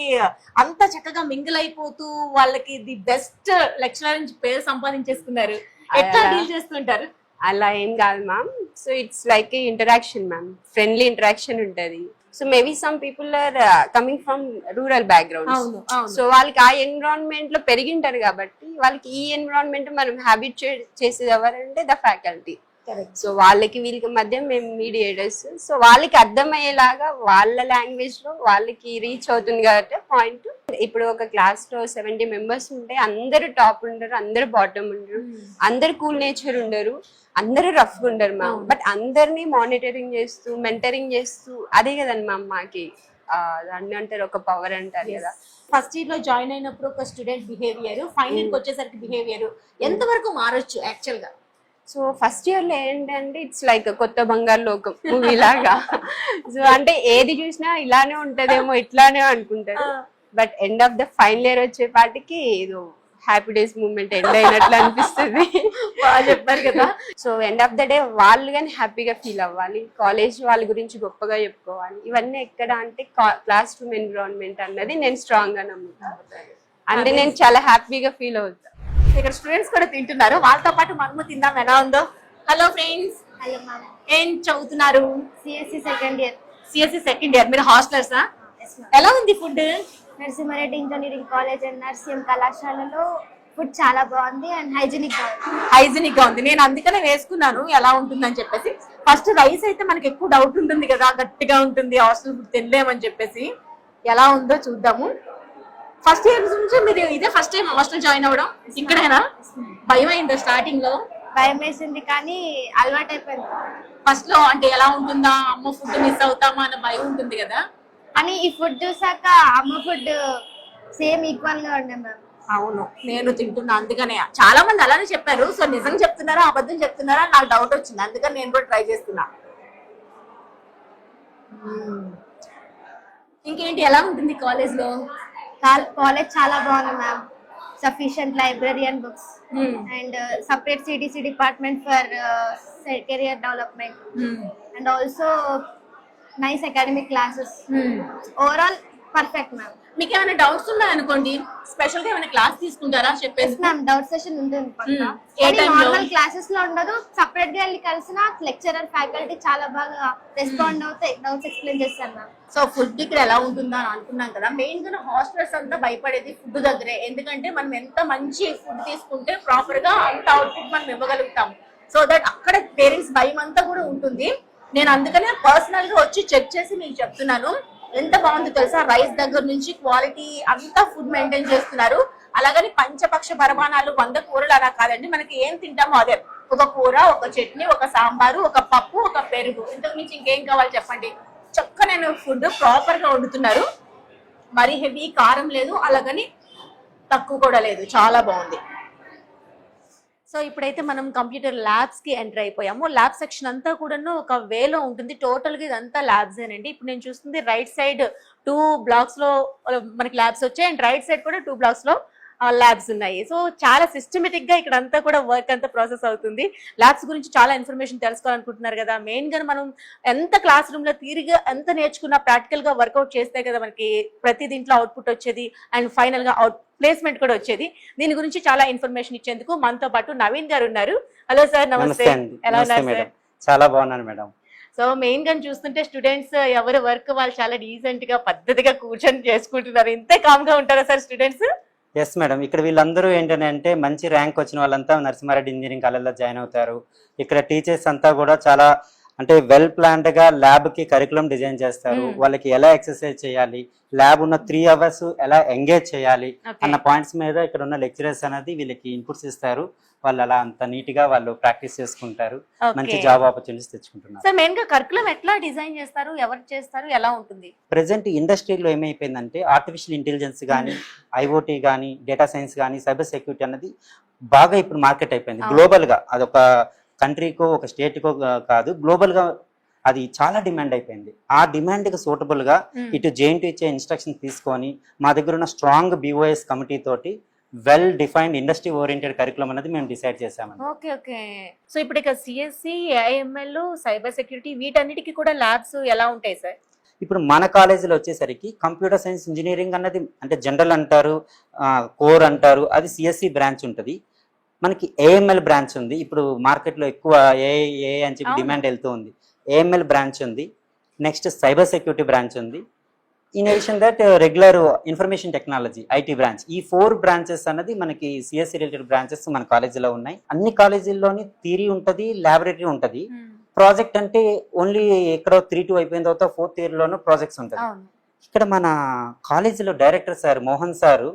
అంత చక్కగా మింగిల్ అయిపోతూ వాళ్ళకి ది బెస్ట్ లెక్చరర్ నుంచి పేరు సంపాదించేసుకున్నారు. ఎట్లా డీల్ చేస్తుంటారు? అలా ఏం కాదు ma'am. So it's like interaction ma'am, friendly interaction ఉంటుంది. So maybe some people are coming from rural background. అవును అవును సో వాళ్ళకి ఆ ఎన్విరాన్మెంట్ లో పెరిగింటారు కాబట్టి వాళ్ళకి ఈ ఎన్విరాన్మెంట్ మనం హ్యాబిట్ చేసేది ఎవరంటే ద ఫ్యాకల్టీ. కరెక్ట్. సో వాళ్ళకి వీళ్ళకి మధ్య మేము మీడియేటర్స్. సో వాళ్ళకి అర్థమయ్యేలాగా వాళ్ళ లాంగ్వేజ్ లో వాళ్ళకి రీచ్ అవుతుంది కాబట్టి పాయింట్. ఇప్పుడు ఒక క్లాస్ లో 70 మెంబర్స్ ఉంటే అందరూ టాప్ ఉండరు, అందరు బాటమ్ ఉండరు, అందరు కూల్ నేచర్ ఉండరు, అందరూ రఫ్ ఉండరు మ్యామ్. బట్ అందరినీ మానిటరింగ్ చేస్తూ మెంటరింగ్ చేస్తూ అదే కదండి మ్యామ్ మాకి దాన్ని అంటారు ఒక పవర్ అంటారు కదా. ఫస్ట్ ఇయర్ లో జాయిన్ అయినప్పుడు ఒక స్టూడెంట్ బిహేవియర్, ఫైనల్ కి వచ్చేసరికి బిహేవియర్ ఎంత వరకు మారొచ్చు యాక్చువల్ గా? సో ఫస్ట్ ఇయర్ లో ఏంటంటే ఇట్స్ లైక్ కొత్త బంగారు లోకం మూవీ లాగా. సో అంటే ఏది చూసినా ఇలానే ఉంటదేమో ఇట్లానే అనుకుంటారు. But end of the final year వచ్చేపాటికి ఏదో హ్యాపీ డేస్ మూమెంట్ ఎండ్ అయినట్లు అనిపిస్తుంది. బాగా చెప్పారు కదా. So end of the day వాళ్ళు కానీ హ్యాపీగా ఫీల్ అవ్వాలి, కాలేజ్ వాళ్ళ గురించి గొప్పగా చెప్పుకోవాలి. ఇవన్నీ ఎక్కడ అంటే క్లాస్ రూమ్ ఎన్విరాన్మెంట్ అన్నది నేను స్ట్రాంగ్ గా నమ్ముతాను. అంటే నేను చాలా హ్యాపీగా ఫీల్ అవుతాను. ఇక్కడ స్టూడెంట్స్ కూడా తింటున్నారు, వాళ్ళతో పాటు మనము తిందాం ఎలా ఉందో. హలో ఫ్రెండ్స్, హలో మ్యామ్, ఏం చదువుతున్నారు? CSC second year. CSC second year. మీరు హాస్టలర్సా? ఎలా ఉంది food? Narasimha Reddy engineering college and nursing కళాశాలలో ఫుడ్ చాలా బాగుంది అండ్ హైజీనిక్ గా ఉంది. హైజీనిక్ గా ఉంది. నేను అందుకనే వేసుకున్నాను ఎలా ఉంటుందని చెప్పేసి. ఫస్ట్ రైస్ అయితే మనకి ఎక్కువ డౌట్ ఉంటుంది కదా, గట్టిగా ఉంటుంది, హాస్టల్ ఫుడ్ తినలేమని చెప్పేసి. ఎలా ఉందో చూద్దాము. ఫస్ట్ ఇయర్ నుంచి మీరు ఇదే ఫస్ట్ టైం హాస్టల్ జాయిన్ అవ్వడం? ఇక్కడేనా? భయం అయిందా స్టార్టింగ్ లో? భయం వేసింది కానీ అలవాటు అయిపోయింది. ఫస్ట్ లో అంటే ఎలా ఉంటుందా, అమ్మ ఫుడ్ మిస్ అవుతామా అన్న భయం ఉంటుంది కదా. కానీ ఈ ఫుడ్ చూసాక అమ్మ ఫుడ్ సేమ్ ఈక్వల్ గా ఉండే మ్యామ్. అవును, నేను తింటున్నా అందుకనే. చాలా మంది అలానే చెప్పారు. సో నిజం చెప్తున్నారా అబద్ధం చెప్తున్నారా నాకు డౌట్ వచ్చింది, అందుకని నేను కూడా ట్రై చేస్తున్నా. ఇంకేంటి, ఎలా ఉంటుంది కాలేజ్ లో? కాలేజ్ చాలా బాగుంది ma'am. Sufficient library and books and separate CDC department for career development and also nice academic classes. Overall perfect ma'am. మీకు ఏమైనా డౌట్స్ ఉన్నాయనుకోండి, స్పెషల్ గా ఏమైనా క్లాస్ తీసుకుంటారా చెప్పేసి? మ్యామ్ డౌట్ సెషన్ ఉంటుంది పక్కా. ఏ టైంలో? నార్మల్ క్లాసెస్ లో ఉండదు, సెపరేట్ గా వెళ్ళి కలిసిన లెక్చరర్ ఫ్యాకల్టీ చాలా బాగా రెస్పాండ్ అవుతాయి, డౌట్స్ ఎక్స్ప్లెయిన్ చేస్తారు మ్యామ్. సో ఫుడ్ ఇక్కడ ఎలా ఉంటుందా అని అనుకున్నాం కదా. మెయిన్ గా హాస్టల్స్ అంతా భయపడేది ఫుడ్ దగ్గరే. ఎందుకంటే మనం ఎంత మంచి ఫుడ్ తీసుకుంటే ప్రాపర్ గా అంత అవుట్పుట్ మనం ఇవ్వగలుగుతాం. సో దట్ అక్కడ పేరెంట్స్ భయం అంతా కూడా ఉంటుంది. నేను అందుకనే పర్సనల్ గా వచ్చి చెక్ చేసి మీకు చెప్తున్నాను. ఎంత బాగుంది తెలుసా, రైస్ దగ్గర నుంచి క్వాలిటీ అంతా ఫుడ్ మెయింటైన్ చేస్తున్నారు. అలాగని పంచపక్ష పరమాణాలు 100 కూరలు అలా కాదండి. మనకి ఏం తింటామో అదే, ఒక కూర, ఒక చట్నీ, ఒక సాంబారు, ఒక పప్పు, ఒక పెరుగు, ఇంతకు మించి ఇంకేం కావాలి చెప్పండి. చక్కనైన ఫుడ్ ప్రాపర్ గా వండుతున్నారు. మరి హెవీ కారం లేదు, అలాగని తక్కువ కూడా లేదు, చాలా బాగుంది. సో ఇప్పుడైతే మనం కంప్యూటర్ ల్యాబ్స్ కి ఎంటర్ అయిపోయాము. ల్యాబ్ సెక్షన్ అంతా కూడా ఒక వేలో ఉంటుంది. టోటల్ గా ఇదంతా ల్యాబ్స్ ఏనండి. ఇప్పుడు నేను చూస్తుంది రైట్ సైడ్ 2 బ్లాక్స్ లో మనకి ల్యాబ్స్ వచ్చాయి అండ్ రైట్ సైడ్ కూడా 2 బ్లాక్స్ లో ల్యాబ్స్ ఉన్నాయి. సో చాలా సిస్టమేటిక్ గా ఇక్కడ అంతా కూడా వర్క్ అంతా ప్రాసెస్ అవుతుంది. ల్యాబ్స్ గురించి చాలా ఇన్ఫర్మేషన్ తెలుసుకోవాలనుకుంటున్నారు కదా. మెయిన్ గా మనం ఎంత క్లాస్ రూమ్ లో తీరిగా ఎంత నేర్చుకున్నా ప్రాక్టికల్ గా వర్కౌట్ చేస్తే కదా మనకి ప్రతి దీంట్లో అవుట్పుట్ వచ్చేది అండ్ ఫైనల్ గా ప్లేస్మెంట్ కూడా వచ్చేది. దీని గురించి చాలా ఇన్ఫర్మేషన్ ఇచ్చేందుకు మనతో పాటు నవీన్ గారు ఉన్నారు. హలో సార్, నమస్తే. ఎలా ఉన్నారు సార్? చాలా బాగున్నాను మేడం. సో మెయిన్ గా చూస్తుంటే స్టూడెంట్స్ ఎవరి వర్క్ వాళ్ళు చాలా డీసెంట్ గా పద్ధతిగా కూర్చొని చేసుకుంటున్నారు. ఇంతే కామ్ గా ఉంటారా సార్ స్టూడెంట్స్? ఎస్ మేడం, ఇక్కడ వీళ్ళందరూ ఏంటంటే మంచి ర్యాంక్ వచ్చిన వాళ్ళంతా నరసింహారెడ్డి ఇంజనీరింగ్ కాలేజ్లో జాయిన్ అవుతారు. ఇక్కడ టీచర్స్ అంతా కూడా చాలా అంటే వెల్ ప్లాన్డ్ గా ల్యాబ్ కి కరికులం డిజైన్ చేస్తారు. వాళ్ళకి ఎలా ఎక్సర్సైజ్ చేయాలి, ల్యాబ్ ఉన్న 3 hours ఎలా ఎంగేజ్ చేయాలి అన్న పాయింట్స్ మీద ఇక్కడ ఉన్న లెక్చరర్స్ అనేది వీళ్ళకి ఇన్పుట్స్ ఇస్తారు. వాళ్ళు అలా అంత నీట్ గా వాళ్ళు ప్రాక్టీస్ చేసుకుంటారు, మంచి జాబ్ ఆపర్చునిటీస్ తెచ్చుకుంటున్నారు. సార్ మెయిన్ గా కరికులం ఎట్లా డిజైన్ చేస్తారు, ఎవరు చేస్తారు, ఎలా ఉంటుంది? ప్రెసెంట్ ఇండస్ట్రీలో ఏమైపోయిందంటే ఆర్టిఫిషియల్ ఇంటెలిజెన్స్ కానీ, IoT కానీ, డేటా సైన్స్ కానీ, సైబర్ సెక్యూరిటీ అనేది బాగా ఇప్పుడు మార్కెట్ అయిపోయింది. గ్లోబల్ గా అదొక కంట్రీకో ఒక స్టేట్కో కాదు, గ్లోబల్ గా అది చాలా డిమాండ్ అయిపోయింది. ఆ డిమాండ్ కి సూటబుల్ గా ఇటు JNT ఇచ్చే ఇన్స్ట్రక్షన్ తీసుకొని మా దగ్గర ఉన్న స్ట్రాంగ్ BOS కమిటీ తోటి well defined industry oriented curriculum అనేది మేము డిసైడ్ చేసామండి. Okay okay. సో ఇప్పుడు ఇక CSE, AIML, సైబర్ సెక్యూరిటీ వీటన్నిటికీ కూడా ల్యాబ్స్ ఎలా ఉంటాయి సార్? ఇప్పుడు మన కాలేజీలో వచ్చేసరికి కంప్యూటర్ సైన్స్ ఇంజనీరింగ్ అన్నది అంటే జనరల్ అంటారు, కోర్ అంటారు, అది CSE బ్రాంచ్ ఉంటుంది. మనకి AML బ్రాంచ్ ఉంది. ఇప్పుడు మార్కెట్లో ఎక్కువ ఏ అని చెప్పి డిమాండ్ వెళ్తూ ఉంది. AML బ్రాంచ్ ఉంది. నెక్స్ట్ సైబర్ సెక్యూరిటీ బ్రాంచ్ ఉంది. In addition that regular information technology IT branch. ఈ 4 బ్రాంచెస్ అన్నది మనకి సిఎస్సి రిలేటెడ్ బ్రాంచెస్ మన కాలేజీలో ఉన్నాయి. అన్ని కాలేజీల్లోని థియరీ ఉంటుంది, ల్యాబొరేటరీ ఉంటుంది. ప్రాజెక్ట్ అంటే ఓన్లీ ఎక్కడో 3-2 అయిపోయిన తర్వాత 4th year లోనూ ప్రాజెక్ట్స్ ఉంటుంది. ఇక్కడ మన కాలేజీలో డైరెక్టర్ సార్ మోహన్ సారు,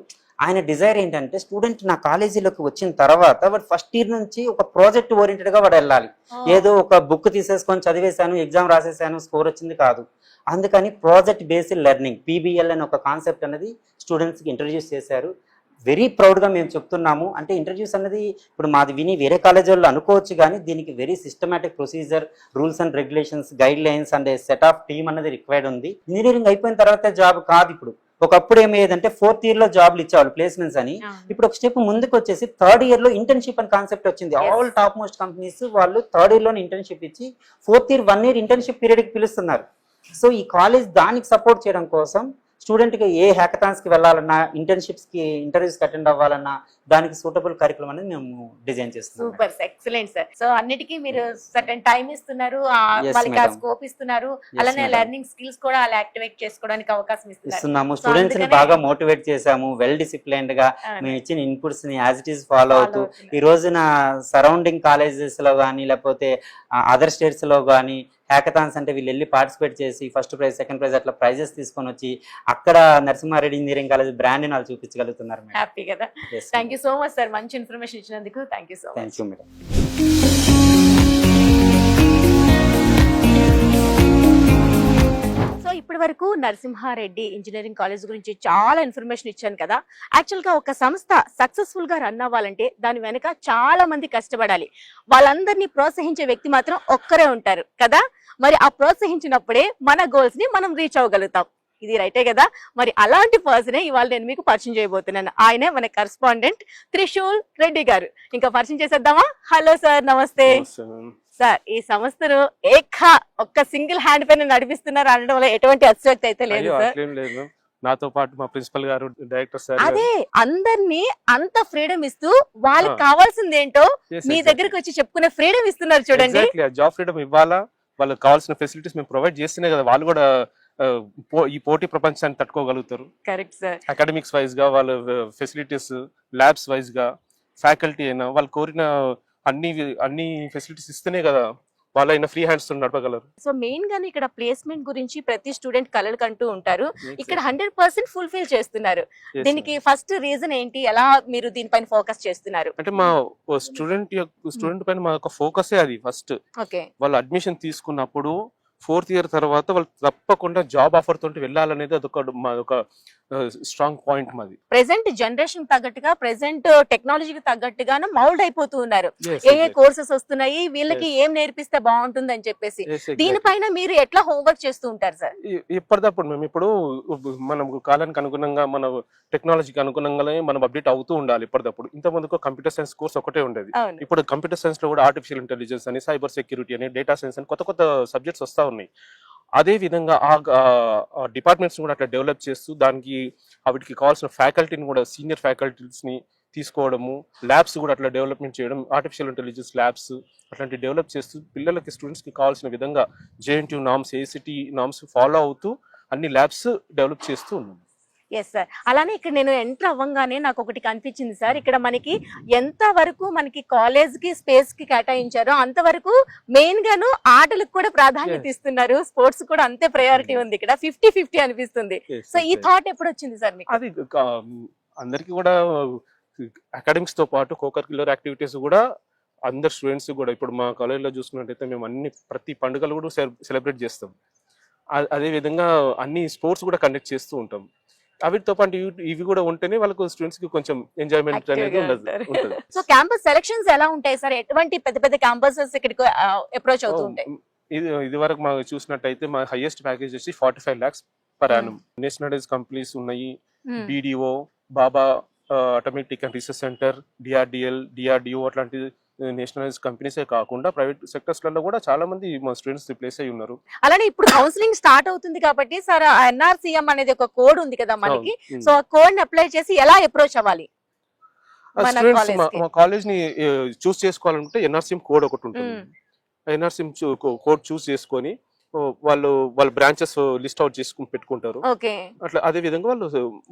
ఆయన డిజైర్ ఏంటంటే స్టూడెంట్ నా కాలేజీలోకి వచ్చిన తర్వాత వాడు ఫస్ట్ ఇయర్ నుంచి ఒక ప్రాజెక్ట్ ఓరియంటెడ్ గా వాడు వెళ్ళాలి. ఏదో ఒక బుక్ తీసేసుకొని చదివేశాను, ఎగ్జామ్ రాసేసాను, స్కోర్ వచ్చింది కాదు. అందుకని ప్రాజెక్ట్ బేస్డ్ లెర్నింగ్ PBL అని ఒక కాన్సెప్ట్ అనేది స్టూడెంట్స్కి ఇంట్రడ్యూస్ చేశారు. వెరీ ప్రౌడ్గా మేము చెప్తున్నాము. అంటే ఇంట్రడ్యూస్ అనేది ఇప్పుడు మాది విని వేరే కాలేజ్ వాళ్ళు అనుకోవచ్చు, కానీ దీనికి very systematic procedure, rules and regulations, guide lines and set of team అనేది రిక్వైర్డ్ ఉంది. ఇంజనీరింగ్ అయిపోయిన తర్వాత జాబ్ కాదు. ఇప్పుడు ఒకప్పుడు ఏమయ్యేదంటే 4th year లో జాబ్లు ఇచ్చేవాళ్ళు ప్లేస్మెంట్స్ అని. ఇప్పుడు ఒక స్టెప్ ముందుకు వచ్చేసి 3rd year లో ఇంటర్న్షిప్ అని కాన్సెప్ట్ వచ్చింది. ఆల్ టాప్ మోస్ట్ కంపెనీస్ వాళ్ళు 3rd year లోనే ఇంటర్న్షిప్ ఇచ్చి 4th year 1 year ఇంటర్న్షిప్ పీరియడ్కి పిలుస్తున్నారు. సో ఈ కాలేజ్ దానికి సపోర్ట్ చేయడం కోసం స్టూడెంట్కి ఏ హ్యాకథాన్స్కి వెళ్ళాలన్నా, ఇంటర్న్షిప్స్కి ఇంటర్వ్యూస్కి అటెండ్ అవ్వాలన్నా దానికి సూటబుల్ కరికులం అనేది మేము డిజైన్ చేస్తున్నాం. Super, excellent sir. సో అన్నిటికీ మీరు సర్టెన్ టైం ఇస్తున్నారు, వాళ్ళకి ఆ స్కోప్ ఇస్తున్నారు, అలానే లెర్నింగ్ స్కిల్స్ కూడా అలా యాక్టివేట్ చేసుకోవడానికి అవకాశం ఇస్తున్నాము. స్టూడెంట్స్ ని బాగా మోటివేట్ చేసాము. వెల్ డిసిప్లైన్డ్ గా మేము ఇచ్చిన ఇన్పుట్స్ ని యాజ్ ఇట్ ఈస్ ఫాలో అవుతూ ఈ రోజున సరౌండింగ్ కాలేజెస్ లో కానీ లేకపోతే అదర్ స్టేట్స్ లో కానీ హ్యాకథాన్స్ అంటే వీళ్ళు వెళ్ళి పార్టిసిపేట్ చేసి ఫస్ట్ ప్రైజ్, సెకండ్ ప్రైజ్ అట్లా ప్రైజెస్ తీసుకొని వచ్చి అక్కడ నరసింహారెడ్డి ఇంజనీరింగ్ కాలేజ్ బ్రాండ్ ని వాళ్ళు చూపించగలుగుతున్నారు. హ్యాపీ కదా. Thank you so much sir, మంచి ఇన్ఫర్మేషన్ ఇచ్చినందుకు. Thank you so much. Thank you madam. So ఇప్పటి వరకు నరసింహారెడ్డి ఇంజనీరింగ్ కాలేజ్ గురించి చాలా ఇన్ఫర్మేషన్ ఇచ్చాను కదా. యాక్చువల్ గా ఒక సంస్థ సక్సెస్ఫుల్ గా రన్ అవ్వాలంటే దాని వెనక చాలా మంది కష్టపడాలి. వాళ్ళందరినీ ప్రోత్సహించే వ్యక్తి మాత్రం ఒక్కరే ఉంటారు కదా. మరి ఆ ప్రోత్సహించినప్పుడే మన గోల్స్ ని మనం రీచ్ అవ్వగలుగుతాం. ఇది రైటే కదా. మరి అలాంటి పర్సనే ఇవాళ నేను మీకు పరిచయం చేయబోతున్నాను. ఆయనే మన కరెస్పాండెంట్ త్రిశూల్ రెడ్డి గారు. ఇంకా పరిచయం చేసేద్దామా? హలో సార్, నమస్తే సార్. ఈ సంస్థను ఒక్క సింగిల్ హ్యాండ్ పైన నడిపిస్తున్నారు అనడం వల్ల ఎటువంటి అతిశయోక్తి అయితే లేదు సార్. నాతో పాటు మా ప్రిన్సిపల్ గారు, డైరెక్టర్ సార్, అదే అందరినీ అంత ఫ్రీడమ్ ఇస్తూ వాళ్ళకి కావాల్సింది ఏంటో మీ దగ్గరకు వచ్చి చెప్పుకునే ఫ్రీడమ్ ఇస్తున్నారు చూడండి. జాబ్ ఫ్రీడమ్ ఇవ్వాలా, వాళ్ళకి కావాల్సిన ఫెసిలిటీస్ మేము ప్రొవైడ్ చేస్తేనే కదా వాళ్ళు కూడా ఈ పోటీ ప్రపంచాన్ని తట్టుకోగలుగుతారు. Correct sir. అకాడమిక్స్ వైజ్ గా వాళ్ళ ఫెసిలిటీస్, ల్యాబ్స్ వైజ్ గా, ఫ్యాకల్టీ అయినా వాళ్ళు కోరిన అన్ని ఫెసిలిటీస్ ఇస్తేనే కదా వాళ్ళైనా ఫ్రీ హ్యాండ్స్ తో నడపగలరు. సో మెయిన్ గానీ ఇక్కడ ప్లేస్మెంట్ గురించి ప్రతి స్టూడెంట్ కలలు కంటూ ఉంటారు. ఇక్కడ 100% ఫుల్ఫిల్ చేస్తున్నారు. దీనికి ఫస్ట్ రీజన్ ఏంటి? ఎలా మీరు దీనిపైన ఫోకస్ చేస్తున్నారు? అంటే మా స్టూడెంట్ పైన మా ఫోకసే అది. ఫస్ట్ వాళ్ళు అడ్మిషన్ తీసుకున్నప్పుడు 4th year తర్వాత వాళ్ళు తప్పకుండా జాబ్ ఆఫర్ తోటి వెళ్ళాలనేది అదొక స్ట్రాంగ్ పాయింట్ మాది. ప్రెసెంట్ జనరేషన్ తగ్గట్టుగా, ప్రెసెంట్ టెక్నాలజీకి తగ్గట్టుగాను మౌల్డ్ అయిపోతూ ఉన్నారు. ఏ కోర్సెస్ వస్తున్నాయి, వీళ్ళకి ఏం నేర్పిస్తే బాగుంటుంది అని చెప్పేసి దీనిపైన మీరు ఎట్లా హోంవర్క్ చేస్తూ ఉంటారు సార్? ఇప్పటిదప్పుడు మేము ఇప్పుడు మనం కాలానికి అనుగుణంగా, మన టెక్నాలజీకి అనుగుణంగానే మనం అప్డేట్ అవుతూ ఉండాలి. ఇప్పటిదప్పుడు ఇంతకుముందు కంప్యూటర్ సైన్స్ కోర్స్ ఒకటే ఉండేది. ఇప్పుడు కంప్యూటర్ సైన్స్ లో కూడా ఆర్టిఫిషియల్ ఇంటెలిజెన్స్ అని, సైబర్ సెక్యూరిటీ అని, డేటా సైన్స్ అని కొత్త సబ్జెక్ట్స్ వస్తా ఉన్నాయి. అదే విధంగా ఆ డిపార్ట్మెంట్స్ కూడా అట్లా డెవలప్ చేస్తూ దానికి వాటికి కావాల్సిన ఫ్యాకల్టీని కూడా సీనియర్ ఫ్యాకల్టీస్ ని తీసుకోవడము, ల్యాబ్స్ కూడా అట్లా డెవలప్మెంట్ చేయడం, ఆర్టిఫిషియల్ ఇంటెలిజెన్స్ ల్యాబ్స్ అట్లాంటి డెవలప్ చేస్తూ పిల్లలకి, స్టూడెంట్స్ కి కావాల్సిన విధంగా JNTU norms, ACT norms follow అవుతూ అన్ని ల్యాబ్స్ డెవలప్ చేస్తూ ఉన్నాం. Yes sir. అలానే ఇక్కడ నేను ఎంటర్ అవ్వగానే నాకు ఒకటి కనిపించింది సార్. ఇక్కడ మనకి ఎంత వరకు మనకి కాలేజ్ కి స్పేస్ కి కేటాయించారో అంతవరకు మెయిన్ గాను ఆటలకు కూడా ప్రాధాన్యత ఇస్తున్నారు. స్పోర్ట్స్ కూడా అంతే ప్రయారిటీ ఉంది. ఇక్కడ 50-50 అనిపిస్తుంది. సో ఈ థాట్ ఎప్పుడు వచ్చింది సార్ మీకు? అది అందరికి కూడా అకాడమిక్స్ తో పాటు కోకరిక్యులర్ యాక్టివిటీస్ కూడా అందరు స్టూడెంట్స్ కూడా, ఇప్పుడు మా కాలేజ్లో చూసుకున్నట్టయితే మేము ప్రతి పండుగలు కూడా సెలబ్రేట్ చేస్తాం. అదే విధంగా అన్ని స్పోర్ట్స్ కూడా కండక్ట్ చేస్తూ ఉంటాం. వీటితో పాటు ఇవి కూడా ఉంటేనే వాళ్ళకు స్టూడెంట్స్ కి కొంచెం ఎంజాయ్మెంట్ అనేది ఉంటుంది. సో క్యాంపస్ సెలక్షన్స్ ఎలా ఉంటాయి సార్? ఎటువంటి పెద్ద పెద్ద క్యాంపసెస్ ఇక్కడికి అప్రోచ్ అవుతూ ఉంటాయి? ఇది వరకు మనం చూసినట్టయితే మా హైయెస్ట్ ప్యాకేజ్ వచ్చి 45 lakhs per annum. Nationalise companies ఉన్నాయి. BDO, Baba automatic and research centre, DRDL, DRDO అట్లాంటి నేషనలైజ్ కంపెనీసే కాకుండా ప్రైవేట్ సెక్టర్స్ లలో కూడా చాలా మంది మా స్టూడెంట్స్ ప్లేస్ అయి ఉన్నారు. అలానే ఇప్పుడు కౌన్సిలింగ్ స్టార్ట్ అవుతుంది కాబట్టి సార్, NRCM అనేది ఒక కోడ్ ఉంది కదా మనకి. సో ఆ కోడ్ ని అప్లై చేసి ఎలా అప్రోచ్ అవ్వాలి? మా కాలేజ్ ని చూస్ చేసుకోవాలంటే NRCM కోడ్ ఒకటి ఉంటుంది. NRCM కోడ్ చూస్ చేసుకొని వాళ్ళ బ్రాంచెస్ లిస్ట్ అవుట్ చేసుకుని పెట్టుకుంటారు. ఓకే. అట్లా అదే విధంగా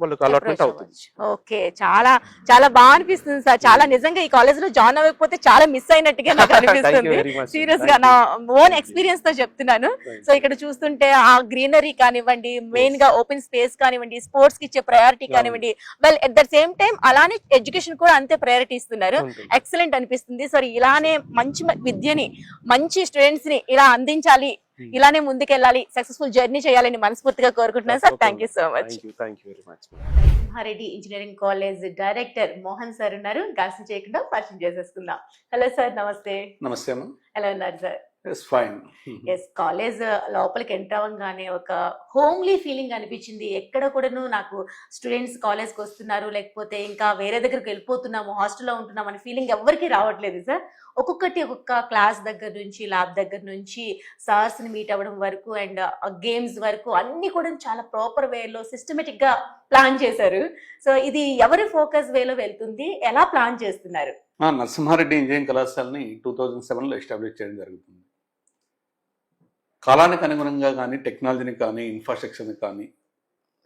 వాళ్ళకి అలాట్మెంట్ అవుతుంది. ఓకే, చాలా చాలా బాగా అనిపిస్తుంది సార్. చాలా నిజంగా ఈ కాలేజ్ లో జాయిన్ అవ్వకపోతే చాలా మిస్ అయినట్టుగా నాకు అనిపిస్తుంది. సీరియస్ గా నా ఓన్ ఎక్స్పీరియన్స్ తో చెప్తున్నాను. సో ఇక్కడ చూస్తుంటే ఆ గ్రీనరీ కానివ్వండి, మెయిన్ గా ఓపెన్ స్పేస్ కానివ్వండి, స్పోర్ట్స్ కి ఇచ్చే ప్రయారిటీ కానివ్వండి, well at the same time అలానే ఎడ్యుకేషన్ కూడా అంతే ప్రయారిటీ ఇస్తున్నారు. ఎక్సలెంట్ అనిపిస్తుంది. సో ఇలానే మంచి విద్యని, మంచి స్టూడెంట్స్ ని ఇలా అందించాలి, ఇలానే ముందుకెళ్ళాలి, సక్సెస్ఫుల్ జర్నీ చేయాలని మనస్ఫూర్తిగా కోరుకుంటున్నాను sir. Thank you so much. Narasimha Reddy engineering college director Mohan sir ఉన్నారు. కాల్సిన చేయకుండా పరిచయం చేసేసుకుందాం. హలో సార్, నమస్తే. నమస్తే అమ్మా. ఎలా ఉన్నారు సార్? ఫైన్. ఎస్, కాలేజ్ లోపలికి ఎంటర్ అవ్వగానే ఒక హోమ్లీ ఫీలింగ్ అనిపించింది. ఎక్కడ కూడాను నాకు స్టూడెంట్స్ కాలేజ్ కి వస్తున్నారు, లేకపోతే ఇంకా వేరే దగ్గరికి వెళ్ళిపోతున్నాము, హాస్టల్లో ఉంటున్నాం అనే ఫీలింగ్ ఎవరికి రావట్లేదు సార్. ఒక్కొక్క క్లాస్ దగ్గర నుంచి, ల్యాబ్ దగ్గర నుంచి, సార్స్ ని మీట్ అవ్వడం వరకు అండ్ గేమ్స్ వరకు అన్ని కూడా చాలా ప్రాపర్ వేలో సిస్టమేటిక్ గా ప్లాన్ చేశారు. సో ఇది ఎవరి ఫోకస్ వేలో వెళ్తుంది, ఎలా ప్లాన్ చేస్తున్నారు? నరసింహారెడ్డి ఇంజనీరింగ్ కళాశాలని 2007లో ఎస్టాబ్లిష్ చేయడం జరుగుతుంది. కాలానికి అనుగుణంగా కానీ, టెక్నాలజీని కానీ, ఇన్ఫ్రాస్ట్రక్చర్ని కానీ,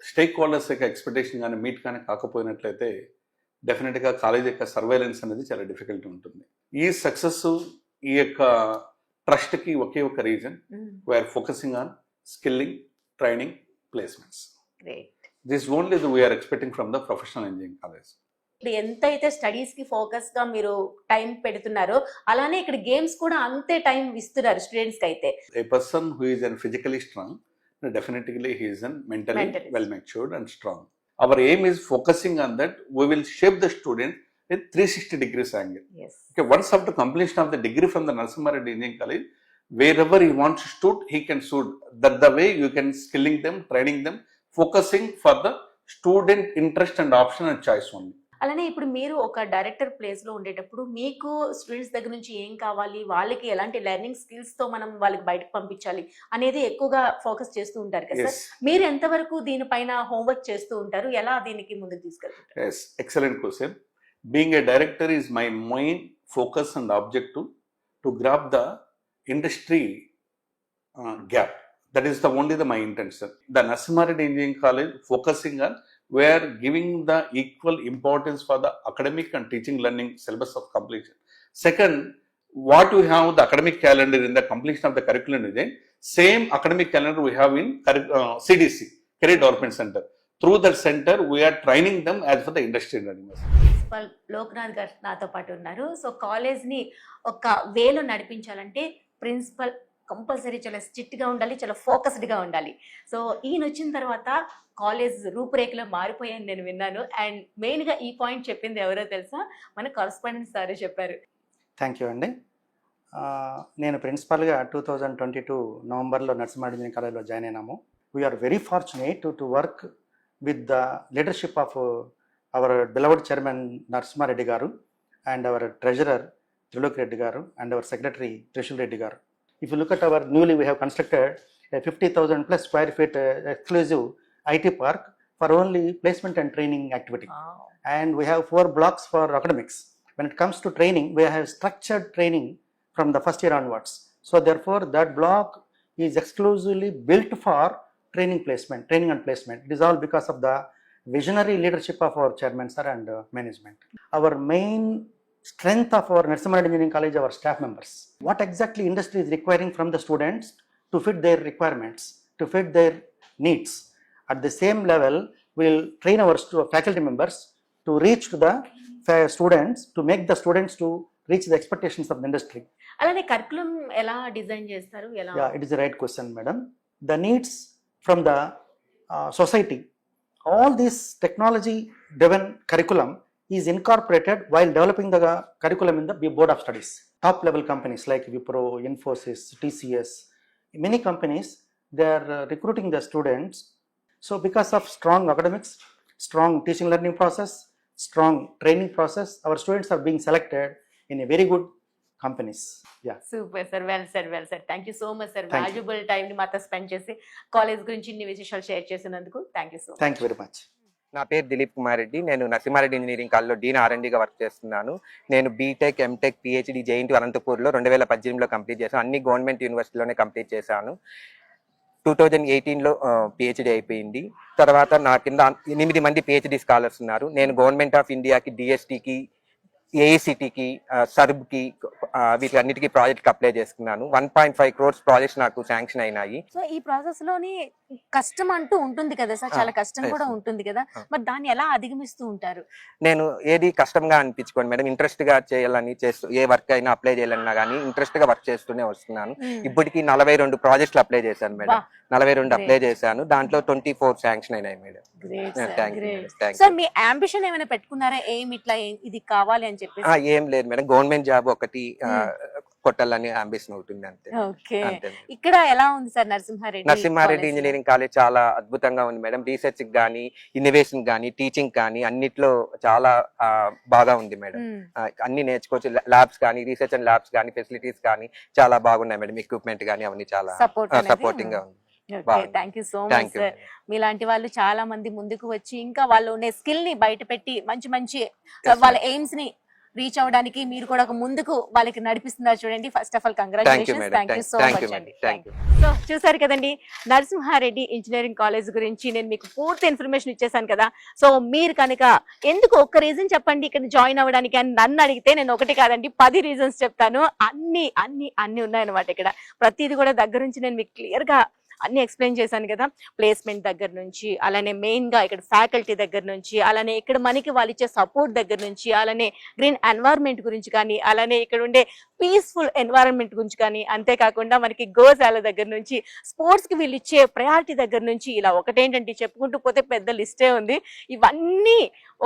స్టేక్ హోల్డర్స్ యొక్క ఎక్స్పెక్టేషన్ కానీ మీట్ కానీ కాకపోయినట్లయితే డెఫినెట్గా కాలేజ్ యొక్క సర్వైలెన్స్ అనేది చాలా డిఫికల్ట్ ఉంటుంది. ఈ సక్సెస్, ఈ యొక్క ట్రస్ట్కి ఒకే ఒక reason, we're focusing on skilling, training, placements. This only we're expecting from the professional engineering college. ఎంత అయితే స్టడీస్ కి ఫోకస్ గా మీరు టైం పెడుతున్నారో, అలానే ఇక్కడ గేమ్స్ కూడా అంతే టైం ఇస్తున్నారు స్టూడెంట్స్ కి. అయితే a person who is and physically strong, definitely he is and mentally well matured and strong. Our aim is focusing on that. We will shape the student with 360 degrees angle. yes. Okay, once after completion of the degree from the Narasimhareddy Engineering College, wherever he wants to shoot, he can shoot. That the way you can skilling them, training them, focusing for the student interest and option and choice only. అలానే ఇప్పుడు మీరు ఒక director place లో ఉండేటప్పుడు మీకు students దగ్గర నుంచి ఏం కావాలి, వాళ్ళకి ఎలాంటి లెర్నింగ్ స్కిల్స్ తో మనం వాళ్ళకి బయటకు పంపించాలి అనేది ఎక్కువగా ఫోకస్ చేస్తూ ఉంటారు కదా సార్. మీరు ఎంతవరకు దీనిపైన హోంవర్క్ చేస్తూ ఉంటారు, ఎలా దీనికి ముందుకు తీసుకెళ్తుంటారు? Yes, excellent question. Being a director is my main focus and objective to grab the industry gap. That is my intention. The Narasimhareddy Engineering College focusing on, we are giving the equal importance for the academic and teaching learning syllabus of completion. Second, what we have the academic calendar in the completion of the curriculum design, same academic calendar we have in CDC, Career Development Center. Through that center, we are training them as for the industry learning. Principal Loknath గారు నాతో పాటు ఉన్నారు. So college ని ఒక వేలో నడిపించాలంటే principal compulsory చాలా strict గా ఉండాలి, చాలా ఫోకస్డ్ గా ఉండాలి. సో ఈయన వచ్చిన తర్వాత కాలేజ్ రూపురేఖలు మారిపోయాయని నేను విన్నాను. అండ్ మెయిన్ గా ఈ పాయింట్ చెప్పింది ఎవరో తెలుసా, మన కరస్పాండెంట్ సారే చెప్పారు. థ్యాంక్ యూ అండి. నేను ప్రిన్సిపల్గా 2022 నవంబర్లో నరసింహారెడ్డి ఇంజనీరింగ్ కాలేజ్లో జాయిన్ అయినాము. We are very fortunate to work with the leadership of our beloved chairman Narasimha Reddy garu and our treasurer Trilok Reddy garu and our secretary Trishul Reddy garu. If you look at our newly, we have constructed a 50,000 plus square feet exclusive IT park for only placement and training activity. Wow. And we have 4 blocks for academics. When it comes to training, we have structured training from the first year onwards. So therefore, that block is exclusively built for training and placement. It is all because of the visionary leadership of our chairman sir and management. Our main strength of our Narasimhareddy Engineering College, our staff members. What exactly industry is requiring from the students to fit their requirements, to fit their needs. At the same level, we will train our faculty members to reach to the students, to make the students to reach the expectations of the industry. అలానే curriculum ఎలా design చేస్తారు? ఎలా? Yeah, it is the right question, madam. The needs from the society. All this technology driven curriculum is incorporated while developing the curriculum in the board of studies. Top level companies like Wipro, Infosys, TCS, many companies, they are recruiting the students. So because of strong academics, strong teaching learning process, strong training process, our students are being selected in a very good companies. Yeah. Super sir, well sir. Thank you so much sir. Valuable time ని మాతో spend చేసి college గురించి ఇన్ని విశేషాలు share చేసినందుకు thank you so much. Thank you very much. నా పేరు దిలీప్ కుమార్ రెడ్డి. నేను నరసింహారెడ్డి ఇంజనీరింగ్ కాలేజ్లో డీన్ R&Dగా వర్క్ చేస్తున్నాను. నేను బీటెక్, ఎంటెక్, PhD JNT అనంతపూర్లో 2018లో కంప్లీట్ చేశాను. అన్ని గవర్నమెంట్ యూనివర్సిటీలోనే కంప్లీట్ చేశాను. 2018లో పిహెచ్డి అయిపోయింది. తర్వాత నా కింద 8 మంది పిహెచ్డి స్కాలర్స్ ఉన్నారు. నేను గవర్నమెంట్ ఆఫ్ ఇండియాకి, డిఎస్టికి, ఏఐసిటికి, సర్బ్కి వీటన్నిటికీ ప్రాజెక్ట్కి అప్లై చేసుకున్నాను. 1.5 crores ప్రాజెక్ట్స్ నాకు శాంక్షన్ అయినాయి. సో ఈ ప్రాసెస్ లోని కష్టం అంటూ ఉంటుంది కదా సార్, చాలా కష్టం కూడా ఉంటుంది కదా, మరి దాన్ని ఎలా అధిగమిస్తూ ఉంటారు? నేను ఏది కష్టంగా అనిపించుకోండి మేడం, ఇంట్రెస్ట్ గా చేయాలని చేస్తూ ఏ వర్క్ అయినా అప్లై చేయాలన్నా కానీ ఇంట్రెస్ట్ గా వర్క్ చేస్తూనే వస్తున్నాను. ఇప్పటికి 42 ప్రాజెక్టులు అప్లై చేశాను మేడం. 42 అప్లై చేశాను, దాంట్లో 24 శాంక్షన్ అయినాయి మేడం. సో మీ అంబిషన్ ఏమైనా పెట్టుకున్నారా, ఏం ఇట్లా ఇది కావాలి అని చెప్పి? ఏం లేదు మేడం, గవర్నమెంట్ జాబ్ ఒకటి కొట్టాలని అంబిషన్ అవుతుంది అంతే. ఓకే, ఇక్కడ ఎలా ఉంది సార్ నరసింహారెడ్డి ఇంజనీరింగ్ కాలేజ్? చాలా అద్భుతంగా ఉంది మేడం. రీసెర్చ్ కానీ, ఇన్నోవేషన్ కానీ, టీచింగ్ కానీ అన్నిట్లో చాలా బాగా ఉంది మేడం. అన్ని నేర్చుకోవచ్చు. ల్యాబ్స్ కానీ, రీసెర్చ్ అండ్ ల్యాబ్స్ కానీ, ఫెసిలిటీస్ కానీ చాలా బాగున్నాయి మేడం. ఎక్విప్మెంట్ కానీ అవన్నీ చాలా సపోర్టింగ్ గా ఉంది. Thank you so much sir. మీలాంటి వాళ్ళు చాలా మంది ముందుకు వచ్చి ఇంకా వాళ్ళు ఉండే స్కిల్ ని బయట పెట్టి మంచి మంచి వాళ్ళ ఎయిమ్స్ ని రీచ్ అవడానికి మీరు కూడా ఒక ముందుకు వాళ్ళకి నడిపిస్తున్నారు చూడండి. First of all congratulations, thank you so much అండి. సో చూసారు కదండి, నరసింహారెడ్డి ఇంజనీరింగ్ కాలేజ్ గురించి నేను మీకు పూర్తి ఇన్ఫర్మేషన్ ఇచ్చేసాను కదా. సో మీరు కనుక ఎందుకు ఒక్క రీజన్ చెప్పండి ఇక్కడ జాయిన్ అవ్వడానికి అని నన్ను అడిగితే నేను ఒకటి కాదండి 10 రీజన్స్ చెప్తాను. అన్ని ఉన్నాయన్నమాట. ఇక్కడ ప్రతిది కూడా దగ్గర నుంచి నేను మీకు క్లియర్ గా అన్ని ఎక్స్ప్లెయిన్ చేశాను కదా. ప్లేస్మెంట్ దగ్గర నుంచి, అలానే మెయిన్ గా ఇక్కడ ఫ్యాకల్టీ దగ్గర నుంచి, అలానే ఇక్కడ మనకి వాళ్ళు ఇచ్చే సపోర్ట్ దగ్గర నుంచి, అలానే గ్రీన్ ఎన్వైరన్మెంట్ గురించి కానీ, అలానే ఇక్కడ ఉండే పీస్ఫుల్ ఎన్వైరన్మెంట్ గురించి కానీ, అంతేకాకుండా మనకి గోశాల దగ్గర నుంచి, స్పోర్ట్స్ కి వీళ్ళు ఇచ్చే ప్రయారిటీ దగ్గర నుంచి, ఇలా ఒకటేంటంటే చెప్పుకుంటూ పోతే పెద్ద లిస్టే ఉంది. ఇవన్నీ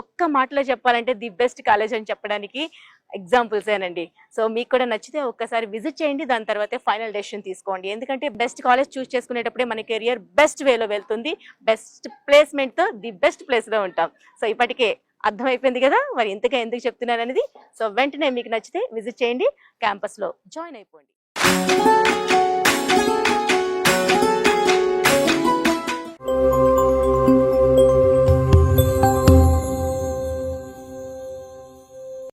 ఒక్క మాటలో చెప్పాలంటే ది బెస్ట్ కాలేజ్ అని చెప్పడానికి ఎగ్జాంపుల్స్ ఏనండి. సో మీకు కూడా నచ్చితే ఒక్కసారి విజిట్ చేయండి, దాని తర్వాతే ఫైనల్ డెసిషన్ తీసుకోండి. ఎందుకంటే బెస్ట్ కాలేజ్ చూస్ చేసుకునేటప్పుడే మన కెరియర్ బెస్ట్ వేలో వెళ్తుంది. బెస్ట్ ప్లేస్మెంట్ తో ది బెస్ట్ ప్లేస్ లో ఉంటాం. సో ఇప్పటికే అర్థమైపోయింది కదా మరి ఇంతగా ఎందుకు చెప్తున్నాను అనేది. సో వెంటనే మీకు నచ్చితే విజిట్ చేయండి, క్యాంపస్ లో జాయిన్ అయిపోండి.